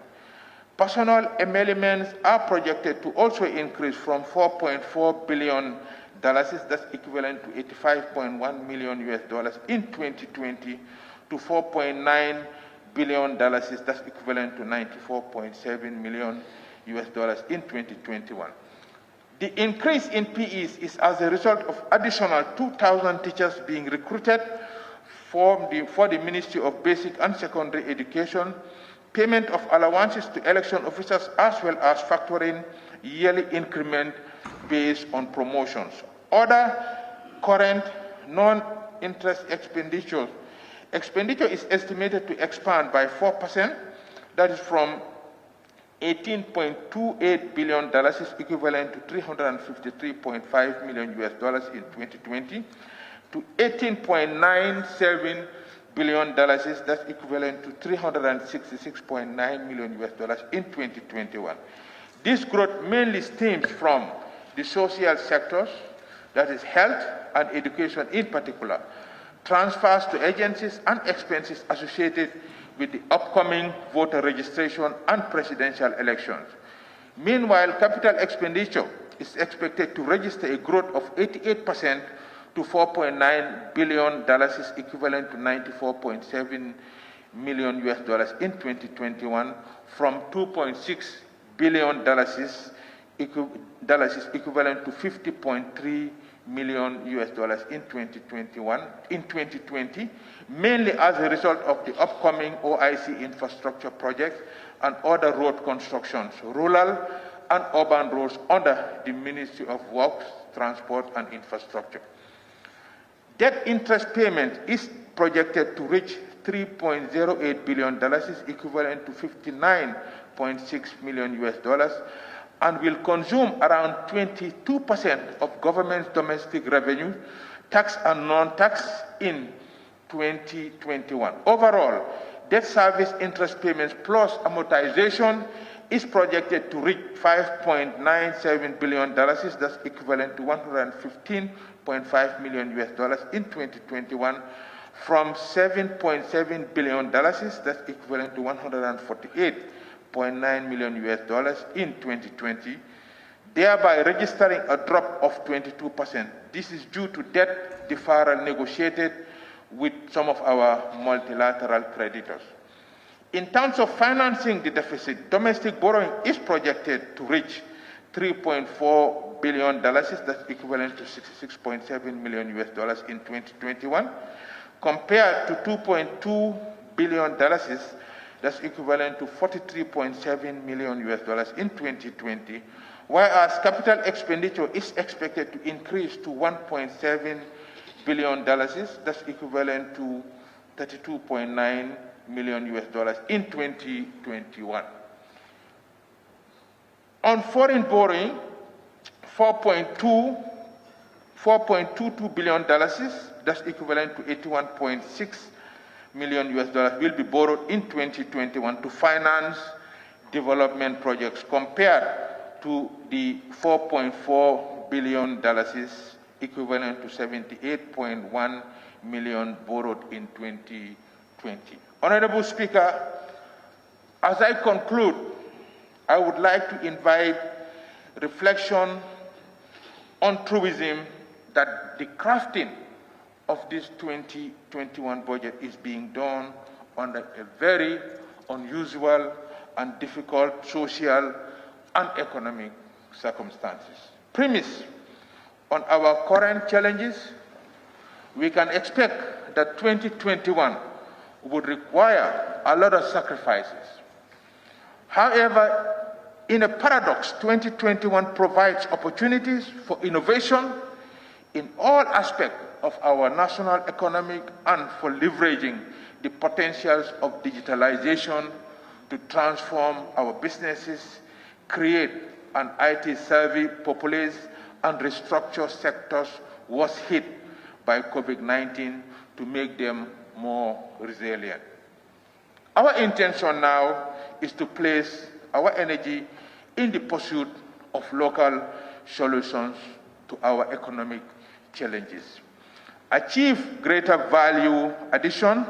Personnel emoluments are projected to also increase from $4.4 billion, that's equivalent to 85.1 million US dollars in 2020, to $4.9 billion, that's equivalent to 94.7 million US dollars in 2021. The increase in PEs is as a result of additional 2,000 teachers being recruited for the Ministry of Basic and Secondary Education, payment of allowances to election officers, as well as factoring yearly increment based on promotions. Other current non-interest expenditure is estimated to expand by 4%, that is from $18.28 billion, is equivalent to 353.5 million US dollars in 2020, to $18.97 billion, that's equivalent to 366.9 million US dollars in 2021. This growth mainly stems from the social sectors, that is health and education in particular, transfers to agencies and expenses associated with the upcoming voter registration and presidential elections. Meanwhile, capital expenditure is expected to register a growth of 88% to $4.9 billion, is equivalent to 94.7 million US dollars in 2021, from $2.6 billion, is equivalent to 50.3 million US dollars in 2020, mainly as a result of the upcoming OIC infrastructure projects and other road constructions, rural and urban roads under the Ministry of Works, Transport and Infrastructure. Debt interest payment is projected to reach $3.08 billion, is equivalent to $59.6 million, and will consume around 22% of government's domestic revenue, tax and non-tax, in 2021. Overall, debt service interest payments plus amortization is projected to reach $5.97 billion, that's equivalent to $115.5 million in 2021, from $7.7 billion, that's equivalent to $148.9 million in 2020, thereby registering a drop of 22%. This is due to debt deferral negotiated with some of our multilateral creditors. In terms of financing the deficit, domestic borrowing is projected to reach $3.4 billion, that's equivalent to $66.7 million in 2021, compared to $2.2 billion, that's equivalent to $43.7 million in 2020, whereas capital expenditure is expected to increase to $1.7 billion, that's equivalent to $32.9 million in 2021. On foreign borrowing, $4.22 billion, that's equivalent to $81.6 million will be borrowed in 2021 to finance development projects, compared to the $4.4 billion equivalent to $78.1 million borrowed in 2020. Honorable Speaker, as I conclude, I would like to invite reflection on truism that the crafting of this 2021 budget is being done under a very unusual and difficult social and economic circumstances. Premise on our current challenges, we can expect that 2021 would require a lot of sacrifices. However, in a paradox, 2021 provides opportunities for innovation in all aspects of our national economy and for leveraging the potentials of digitalization to transform our businesses, create an IT-savvy populace, and restructure sectors worst hit by COVID-19 to make them more resilient. Our intention now is to place our energy in the pursuit of local solutions to our economic challenges, achieve greater value addition,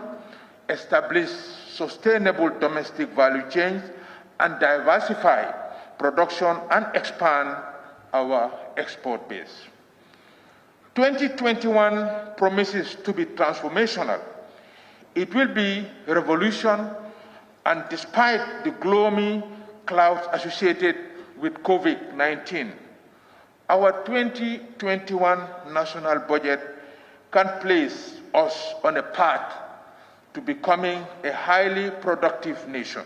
establish sustainable domestic value chains, and diversify production and expand our export base. 2021 promises to be transformational. It will be a revolution, and despite the gloomy clouds associated with COVID-19, our 2021 national budget can place us on a path to becoming a highly productive nation.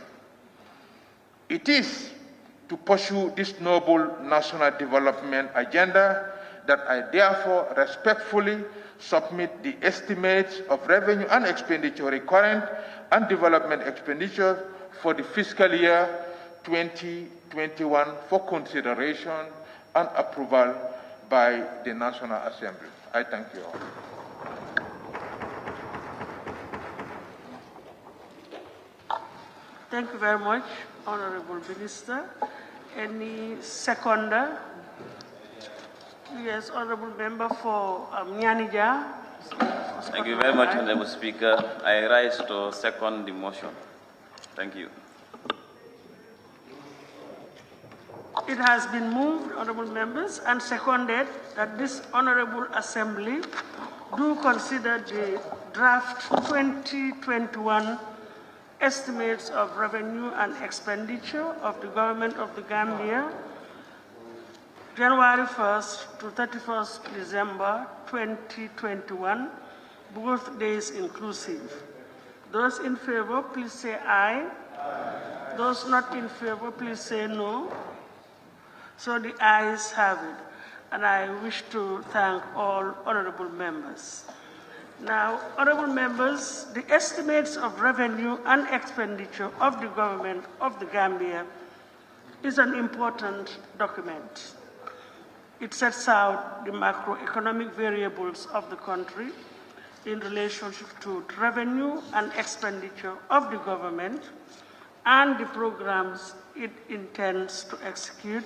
It is to pursue this noble national development agenda that I therefore respectfully submit the estimates of revenue and expenditure, recurrent and development expenditure for the fiscal year 2021 for consideration and approval by the National Assembly. I thank you all. Thank you very much, Honorable Minister. Any seconder? Yes, Honorable Member for Nyanija. Thank you very much, Honorable Speaker. I rise to second the motion. Thank you. It has been moved, honorable members, and seconded that this honorable assembly do consider the draft 2021 estimates of revenue and expenditure of the government of the Gambia, January 1st to 31st December 2021, both days inclusive. Those in favor, please say aye. Aye. Those not in favor, please say no. So the ayes have it, and I wish to thank all honorable members. Now, honorable members, the estimates of revenue and expenditure of the government of the Gambia is an important document. It sets out the macroeconomic variables of the country in relationship to revenue and expenditure of the government and the programs it intends to execute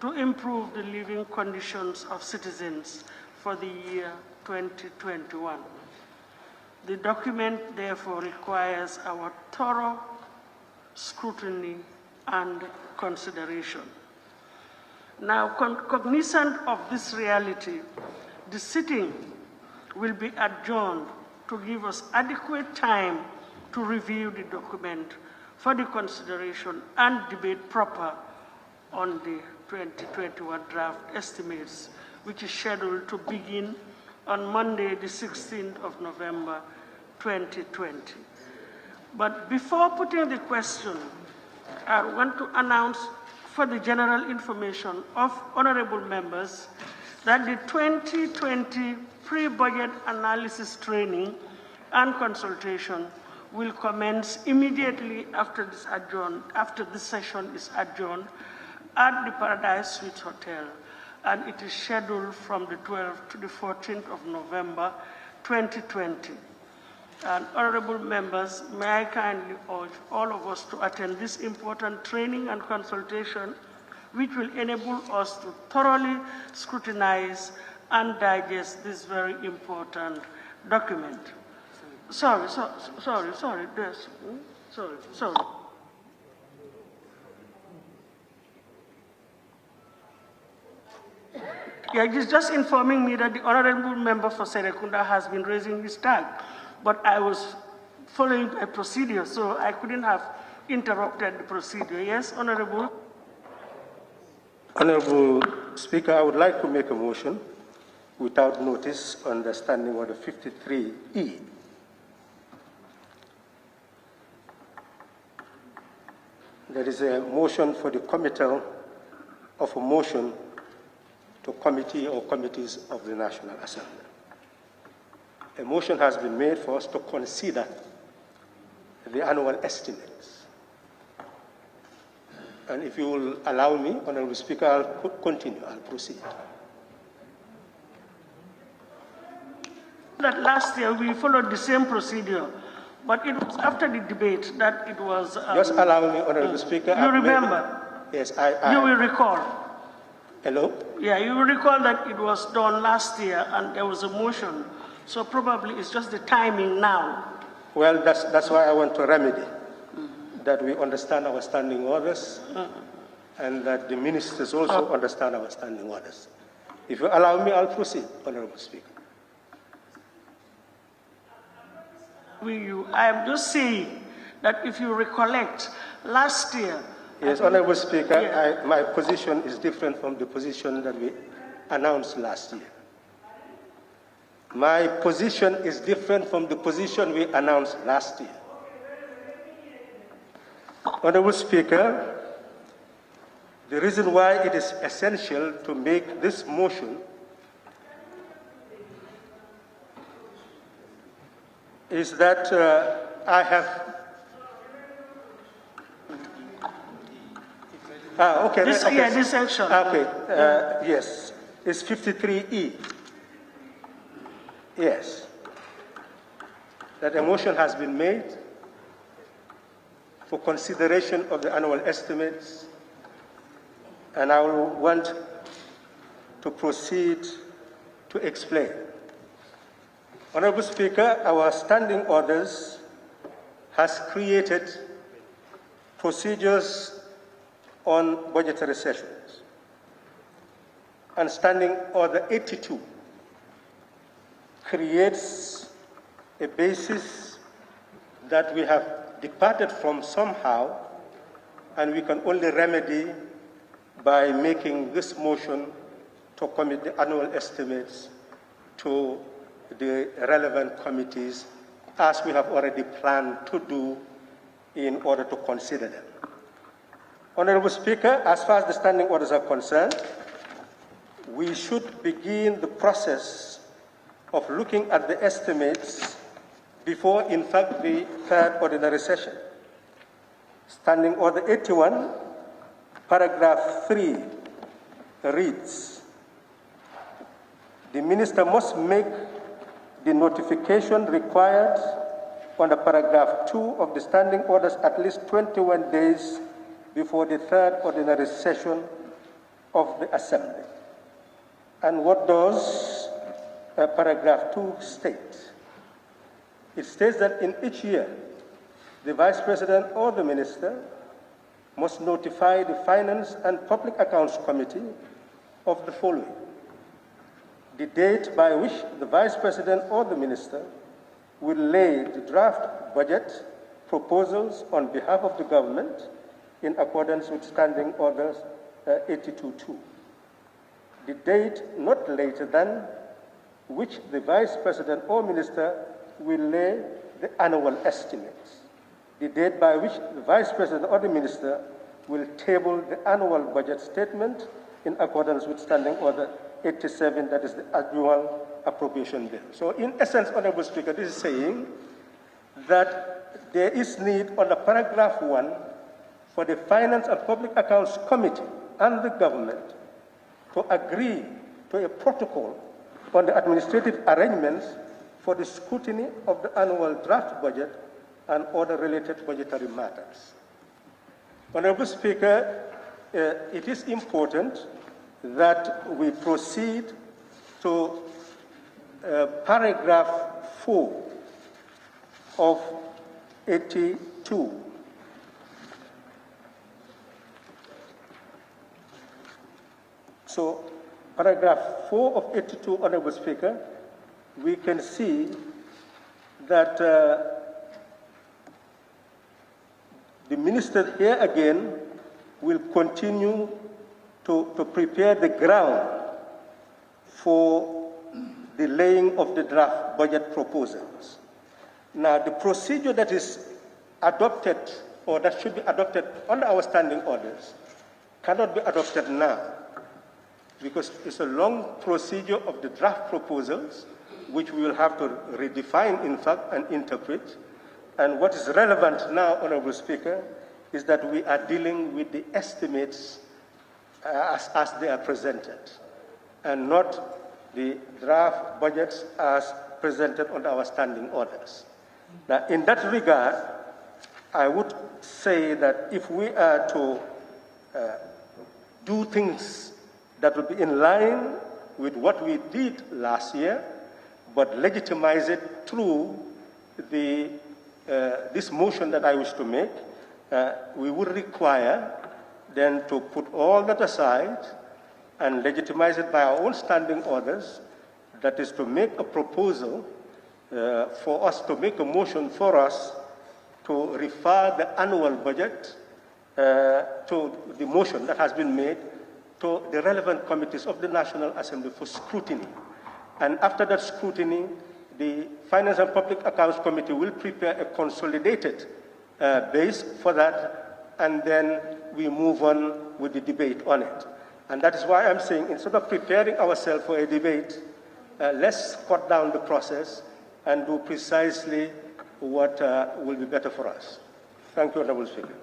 to improve the living conditions of citizens for the year 2021. The document therefore requires our thorough scrutiny and consideration. Now, cognizant of this reality, the sitting will be adjourned to give us adequate time to review the document for the consideration and debate proper on the 2021 draft estimates, which is scheduled to begin on Monday, the 16th of November, 2020. But before putting the question, I want to announce for the general information of honorable members that the 2020 pre-budget analysis training and consultation will commence immediately after this session is adjourned at the Paradise Suites Hotel, and it is scheduled from the 12th to the 14th of November, 2020. And honorable members, may I kindly urge all of us to attend this important training and consultation, which will enable us to thoroughly scrutinize and digest this very important document. Sorry. Yes. Sorry. Yeah, he's just informing me that the honorable member for Serekunda has been raising his tag, but I was following a procedure, so I couldn't have interrupted the procedure. Yes, honorable. Honorable Speaker, I would like to make a motion without notice on the standing order 53E. There is a motion for the committal of a motion to committee or committees of the National Assembly. A motion has been made for us to consider the annual estimates. And if you will allow me, Honorable Speaker, I'll continue, I'll proceed. That last year we followed the same procedure, but it was after the debate that it was... Just allow me, Honorable Speaker. You remember? Yes, You will recall. Hello? Yeah, you will recall that it was done last year and there was a motion. So probably it's just the timing now. Well, that's why I want to remedy, that we understand our standing orders and that the ministers also understand our standing orders. If you allow me, I'll proceed, Honorable Speaker. I am just saying that if you recollect, last year... Yes, Honorable Speaker, yeah. my position is different from the position that we announced last year. My position is different from the position we announced last year. Honorable Speaker, the reason why it is essential to make this motion is that I have... okay. This section. Okay, yes, it's 53E. Yes. That a motion has been made for consideration of the annual estimates, and I will want to proceed to explain. Honorable Speaker, our standing orders has created procedures on budgetary sessions. And standing order 82 creates a basis that we have departed from somehow, and we can only remedy by making this motion to commit the annual estimates to the relevant committees, as we have already planned to do in order to consider them. Honorable Speaker, as far as the standing orders are concerned, we should begin the process of looking at the estimates before, in fact, the third ordinary session. Standing Order 81, paragraph 3 reads, the minister must make the notification required under paragraph 2 of the standing orders at least 21 days before the third ordinary session of the Assembly. And what does paragraph 2 state? It states that in each year, the Vice President or the Minister must notify the Finance and Public Accounts Committee of the following: the date by which the Vice President or the Minister will lay the draft budget proposals on behalf of the government in accordance with Standing Orders 82.2. The date not later than which the Vice President or Minister will lay the annual estimates. The date by which the Vice President or the Minister will table the annual budget statement in accordance with Standing Order 87, that is the annual appropriation bill. So in essence, Honorable Speaker, this is saying that there is need under paragraph 1 for the Finance and Public Accounts Committee and the government to agree to a protocol on the administrative arrangements for the scrutiny of the annual draft budget and other related budgetary matters. Honorable Speaker, it is important that we proceed to paragraph 4 of 82. So, paragraph 4 of 82, Honorable Speaker, we can see that the minister here again will continue to prepare the ground for the laying of the draft budget proposals. Now, the procedure that is adopted or that should be adopted under our standing orders cannot be adopted now because it's a long procedure of the draft proposals which we will have to redefine, in fact, and interpret. And what is relevant now, Honorable Speaker, is that we are dealing with the estimates as they are presented, and not the draft budgets as presented on our standing orders. Now, in that regard, I would say that if we are to do things that will be in line with what we did last year, but legitimize it through this motion that I wish to make, we would require then to put all that aside and legitimize it by our own standing orders, that is to make a proposal for us to make a motion for us to refer the annual budget to the motion that has been made to the relevant committees of the National Assembly for scrutiny. And after that scrutiny, the Finance and Public Accounts Committee will prepare a consolidated base for that, and then we move on with the debate on it. And that is why I'm saying, instead of preparing ourselves for a debate, let's cut down the process and do precisely what will be better for us. Thank you, Honorable Speaker.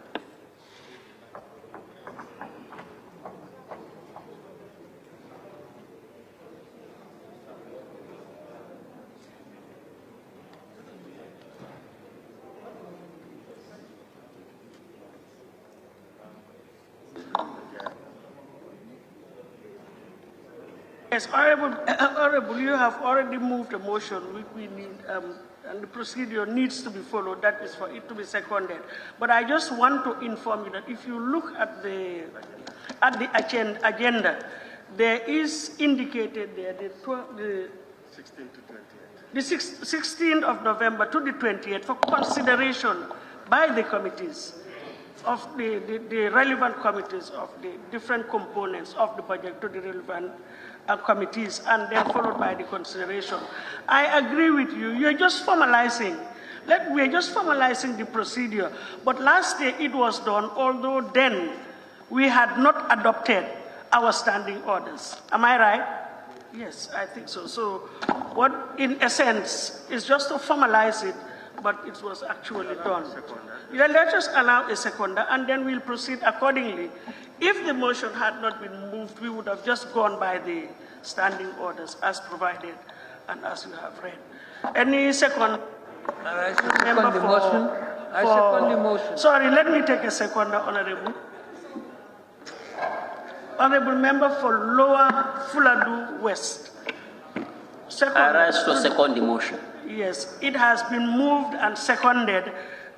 Yes, Honorable, you have already moved a motion which we need, and the procedure needs to be followed. That is for it to be seconded. But I just want to inform you that if you look at the agenda, there is indicated there the 16th to 28th. The 16th of November to the 28th for consideration by the committees of the relevant committees of the different components of the budget to the relevant committees, and then followed by the consideration. I agree with you. You're just formalizing. We're just formalizing the procedure. But last year it was done, although then we had not adopted our standing orders. Am I right? Yes, I think so. So, what, in essence, is just to formalize it, but it was actually done. Yeah, let us allow a seconder, and then we'll proceed accordingly. If the motion had not been moved, we would have just gone by the standing orders as provided and as you have read. Any second? I second the motion. I second the motion. Sorry, let me take a seconder, Honorable. Honorable Member for Lower Fuladu West. Second. I rise to second the motion. Yes, it has been moved and seconded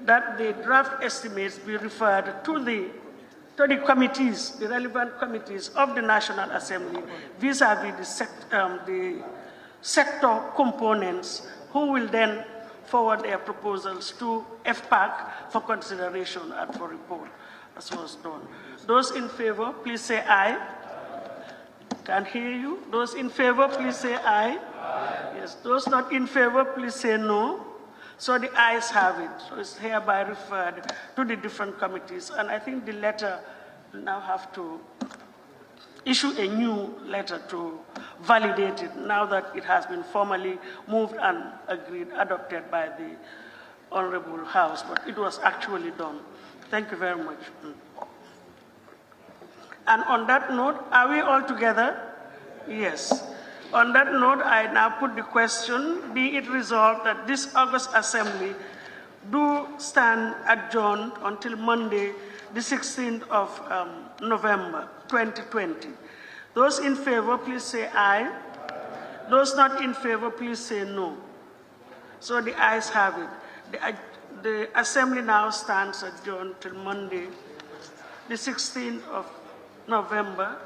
that the draft estimates be referred to the committees, the relevant committees of the National Assembly, vis-à-vis the sector components, who will then forward their proposals to FPAC for consideration and for report, as was done. Those in favor, please say aye. Can't hear you. Those in favor, please say aye. Yes. Those not in favor, please say no. So the ayes have it. So it's hereby referred to the different committees. And I think the letter will now have to issue a new letter to validate it now that it has been formally moved and agreed, adopted by the Honorable House. But it was actually done. Thank you very much. And on that note, are we all together? Yes. On that note, I now put the question, be it resolved that this August Assembly do stand adjourned until Monday, the 16th of November, 2020. Those in favor, please say aye. Those not in favor, please say no. So the ayes have it. The Assembly now stands adjourned till Monday, the 16th of November.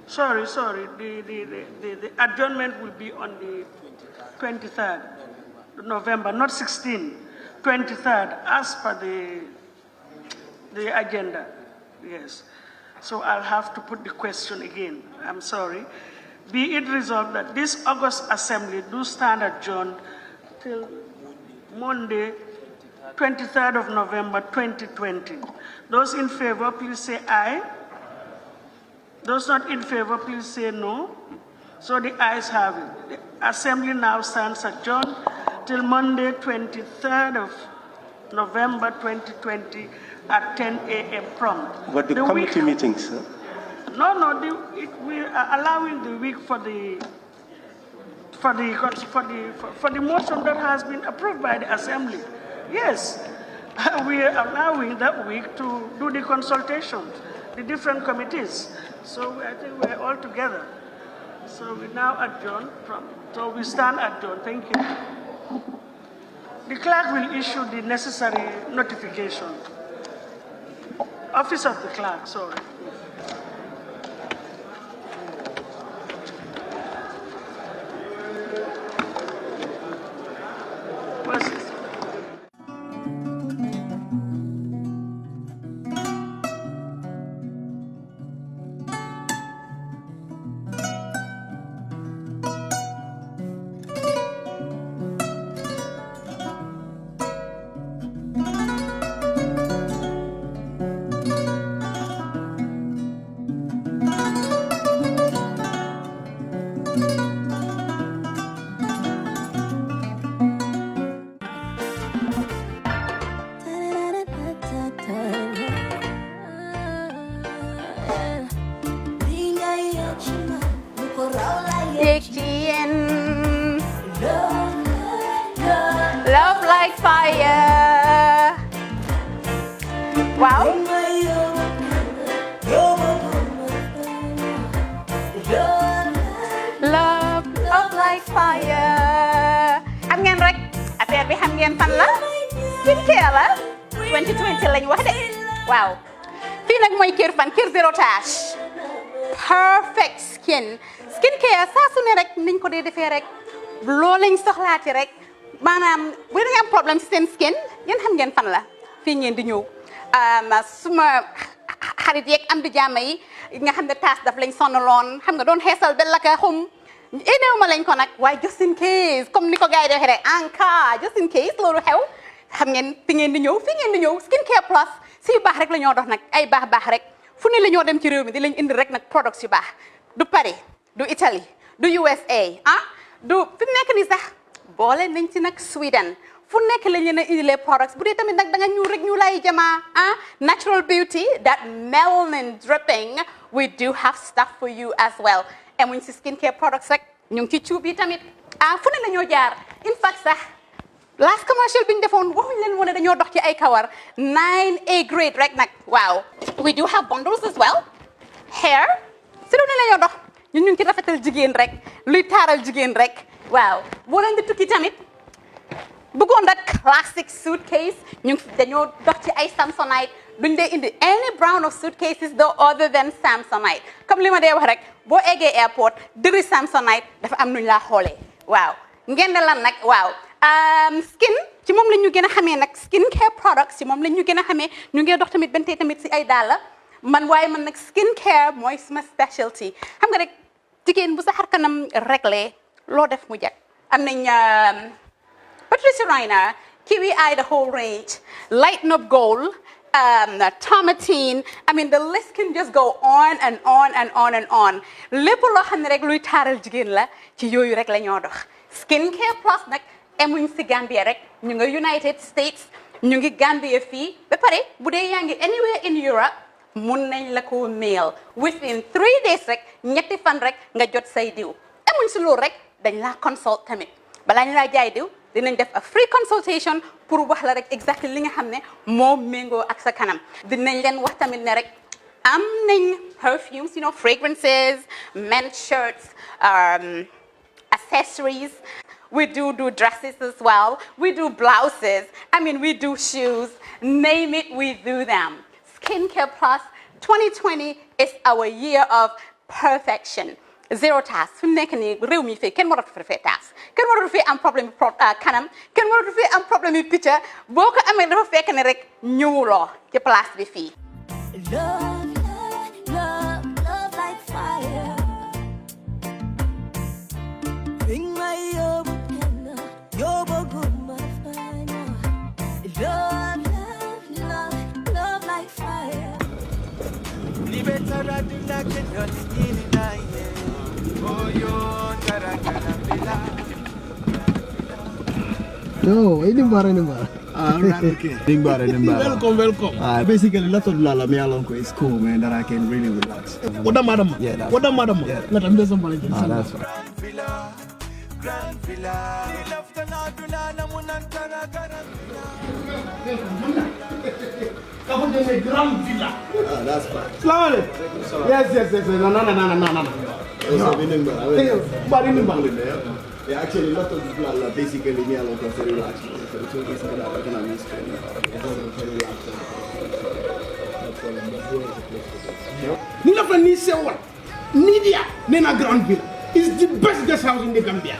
Sorry. The adjournment will be on the 23rd November, not 16th, 23rd, as per the agenda. Yes. So I'll have to put the question again. I'm sorry. Be it resolved that this August Assembly do stand adjourned till Monday, 23rd of November, 2020. Those in favor, please say aye. Those not in favor, please say no. So the ayes have it. The Assembly now stands adjourned till Monday, 23rd of November, 2020 at 10 a.m. prompt. But the committee meetings, sir? No, we are allowing the week for the motion that has been approved by the Assembly. Yes, we are allowing that week to do the consultation, the different committees. So I think we're all together. So we now adjourn so we stand adjourned. Thank you. The clerk will issue the necessary notification. Office of the clerk, sorry. Love like fire. Wow. Love like fire. Xam ngeen rek affaire bi xam ngeen fan la? Skincare la. 2020 lañ wax de. Waaw. Fii nag mooy Kerr fan Kerr zero tache. Perfect skin. Skincare saa su ne rek niñ ko dee defee rek. Loo lañ soxlaati rek. Maanaam bu ngeen am problème ci seen skin yéen xam ngeen fan la fii ngeen di ñëw suma xarit yeeg am di jàmm yi nga xam ne taas daf lañ sonaloon xam nga doon xeesal bel la ka xum éneew ma lañ ko nag waaye just in case comme ni ko gars yi di waxee rek en cas just in case loolu xew xam ngeen fi ngeen di ñëw fii ngeen di ñëw skincare plus si yu baax rek la ñoo dox nag ay baax rek fu ne la ñoo dem ci réew mi di lañ indi rek nag products yu baax du Paris du Italie du USA du fi mu nekk nii sax boole nañ ci nag Sweden fu nekk lañ leen a indilee products bu dee tamit nag da nga ñuul rek ñu lay jamaa natural beauty that melanin dripping we do have stuff for you as well emuñ si skincare products rek ñu ngi ci cuub yi tamit fu ne la ñoo jaar in fact sax last commercial bi ñu defoon waxuñ leen woon ne dañoo dox ci ay kawar 9A grade rek nag waaw we do have bundles as well hair si lu ne la ñoo dox ñun ñu ngi ci rafetal jigéen rek luy taaral jigéen rek waaw boo leen di tukki tamit bëggoon rek classic suitcase ñu dañoo dox ci ay Samsonite duñ dee indi any brand of suitcases though other than Samsonite comme li ma dee wax rek boo eggee airport dëri Samsonite dafa am nuñ laa xoolee waaw ngeen ne lan nag waaw skin ci moom la ñu gën a xamee nag skin care products ci moom la ñu gën a xamee ñu ngi dox tamit bentee tamit si ay dàlla man waaye man nag skin care mooy suma specialty xam nga rek jigéen bu sa xar kanam réglé loo def mu jag am nañ Patricia Reiner, Kiwi Eye, the whole range, Lighten Up Gold, Tomatine. I mean, the list can just go on and on and on and on. Lépp loo xam ne rek luy taaral jigéen la ci yooyu rek la ñoo dox. Skincare Plus nag emuñ si Gambia rek ñu ngi United States ñu ngi Gambia fii ba pare bu dee yaa ngi anywhere in Europe mun nañ la ko mail within 3 days rek ñetti fan rek nga jot say diw emuñ si loolu rek dañ laa consult tamit balaa ñu laa jaay diw dinañ def a free consultation pour wax la rek exactly li nga xam ne moo méngoo ak sa kanam dinañ leen wax tamit ne rek am nañ perfumes, you know, fragrances, men's shirts, accessories. We do dresses as well. We do blouses. I mean, we do shoes. Name it, we do them. Skincare Plus 2020 is our year of perfection. Zero task fu nekk nii réew mi fii kenn waratu fi task kenn waratu fi am problème kanam kenn waratu fi am problème picture boo ko amee dafa fekk ne rek ñëwuloo ci place bi fii. Love like fire. Bring my love like fire. No, ini bara. Welcome. Basically, lots of lala me along is cool, man. That I can really relax. What the madam? Yeah, what the madam? Yeah. Let them do somebody. That's right. Grand villa. That's fine. Slowly. Yes. No. Yeah, actually, a lot of people are basically me alone because they relax. So it's always good that I can have this training. It's always very relaxing. Nina Fanny Sewa, Nidia, Nena Grand Villa is the best guest house in the Gambia.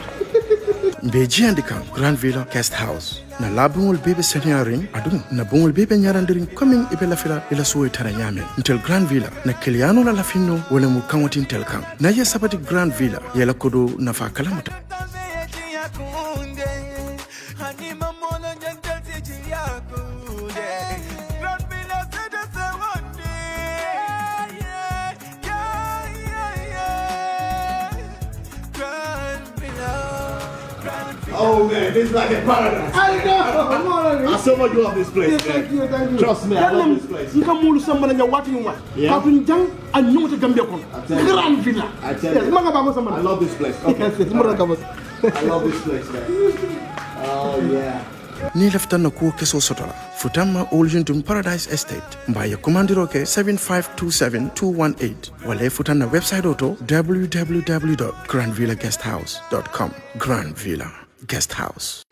Beji andika Grand Villa Guest House. Na labungol bebe senyaring adum na bungol bebe nyarandiring coming ibela fila ila suwe taranyame. Intel Grand Villa na kiliano la lafino wale mukangwati intel kang. Na ye sabati Grand Villa yela kodo na fa kalamuta. Oh man, this is like a paradise. I know. I so much love this place. Yeah, thank you. Trust me, I love this place. You can move somebody and what you want. Yeah. And you want to Gambia. Grand Villa. I tell you. I love this place. Okay. I love this place, man. Oh yeah. Ni leftan na kuo keso sotola. Futama Oljuntum Paradise Estate. Mbaya kumandiroke 7527-218. Wale futan na website oto www.grandvillaguesthouse.com. Grand Villa Guest House.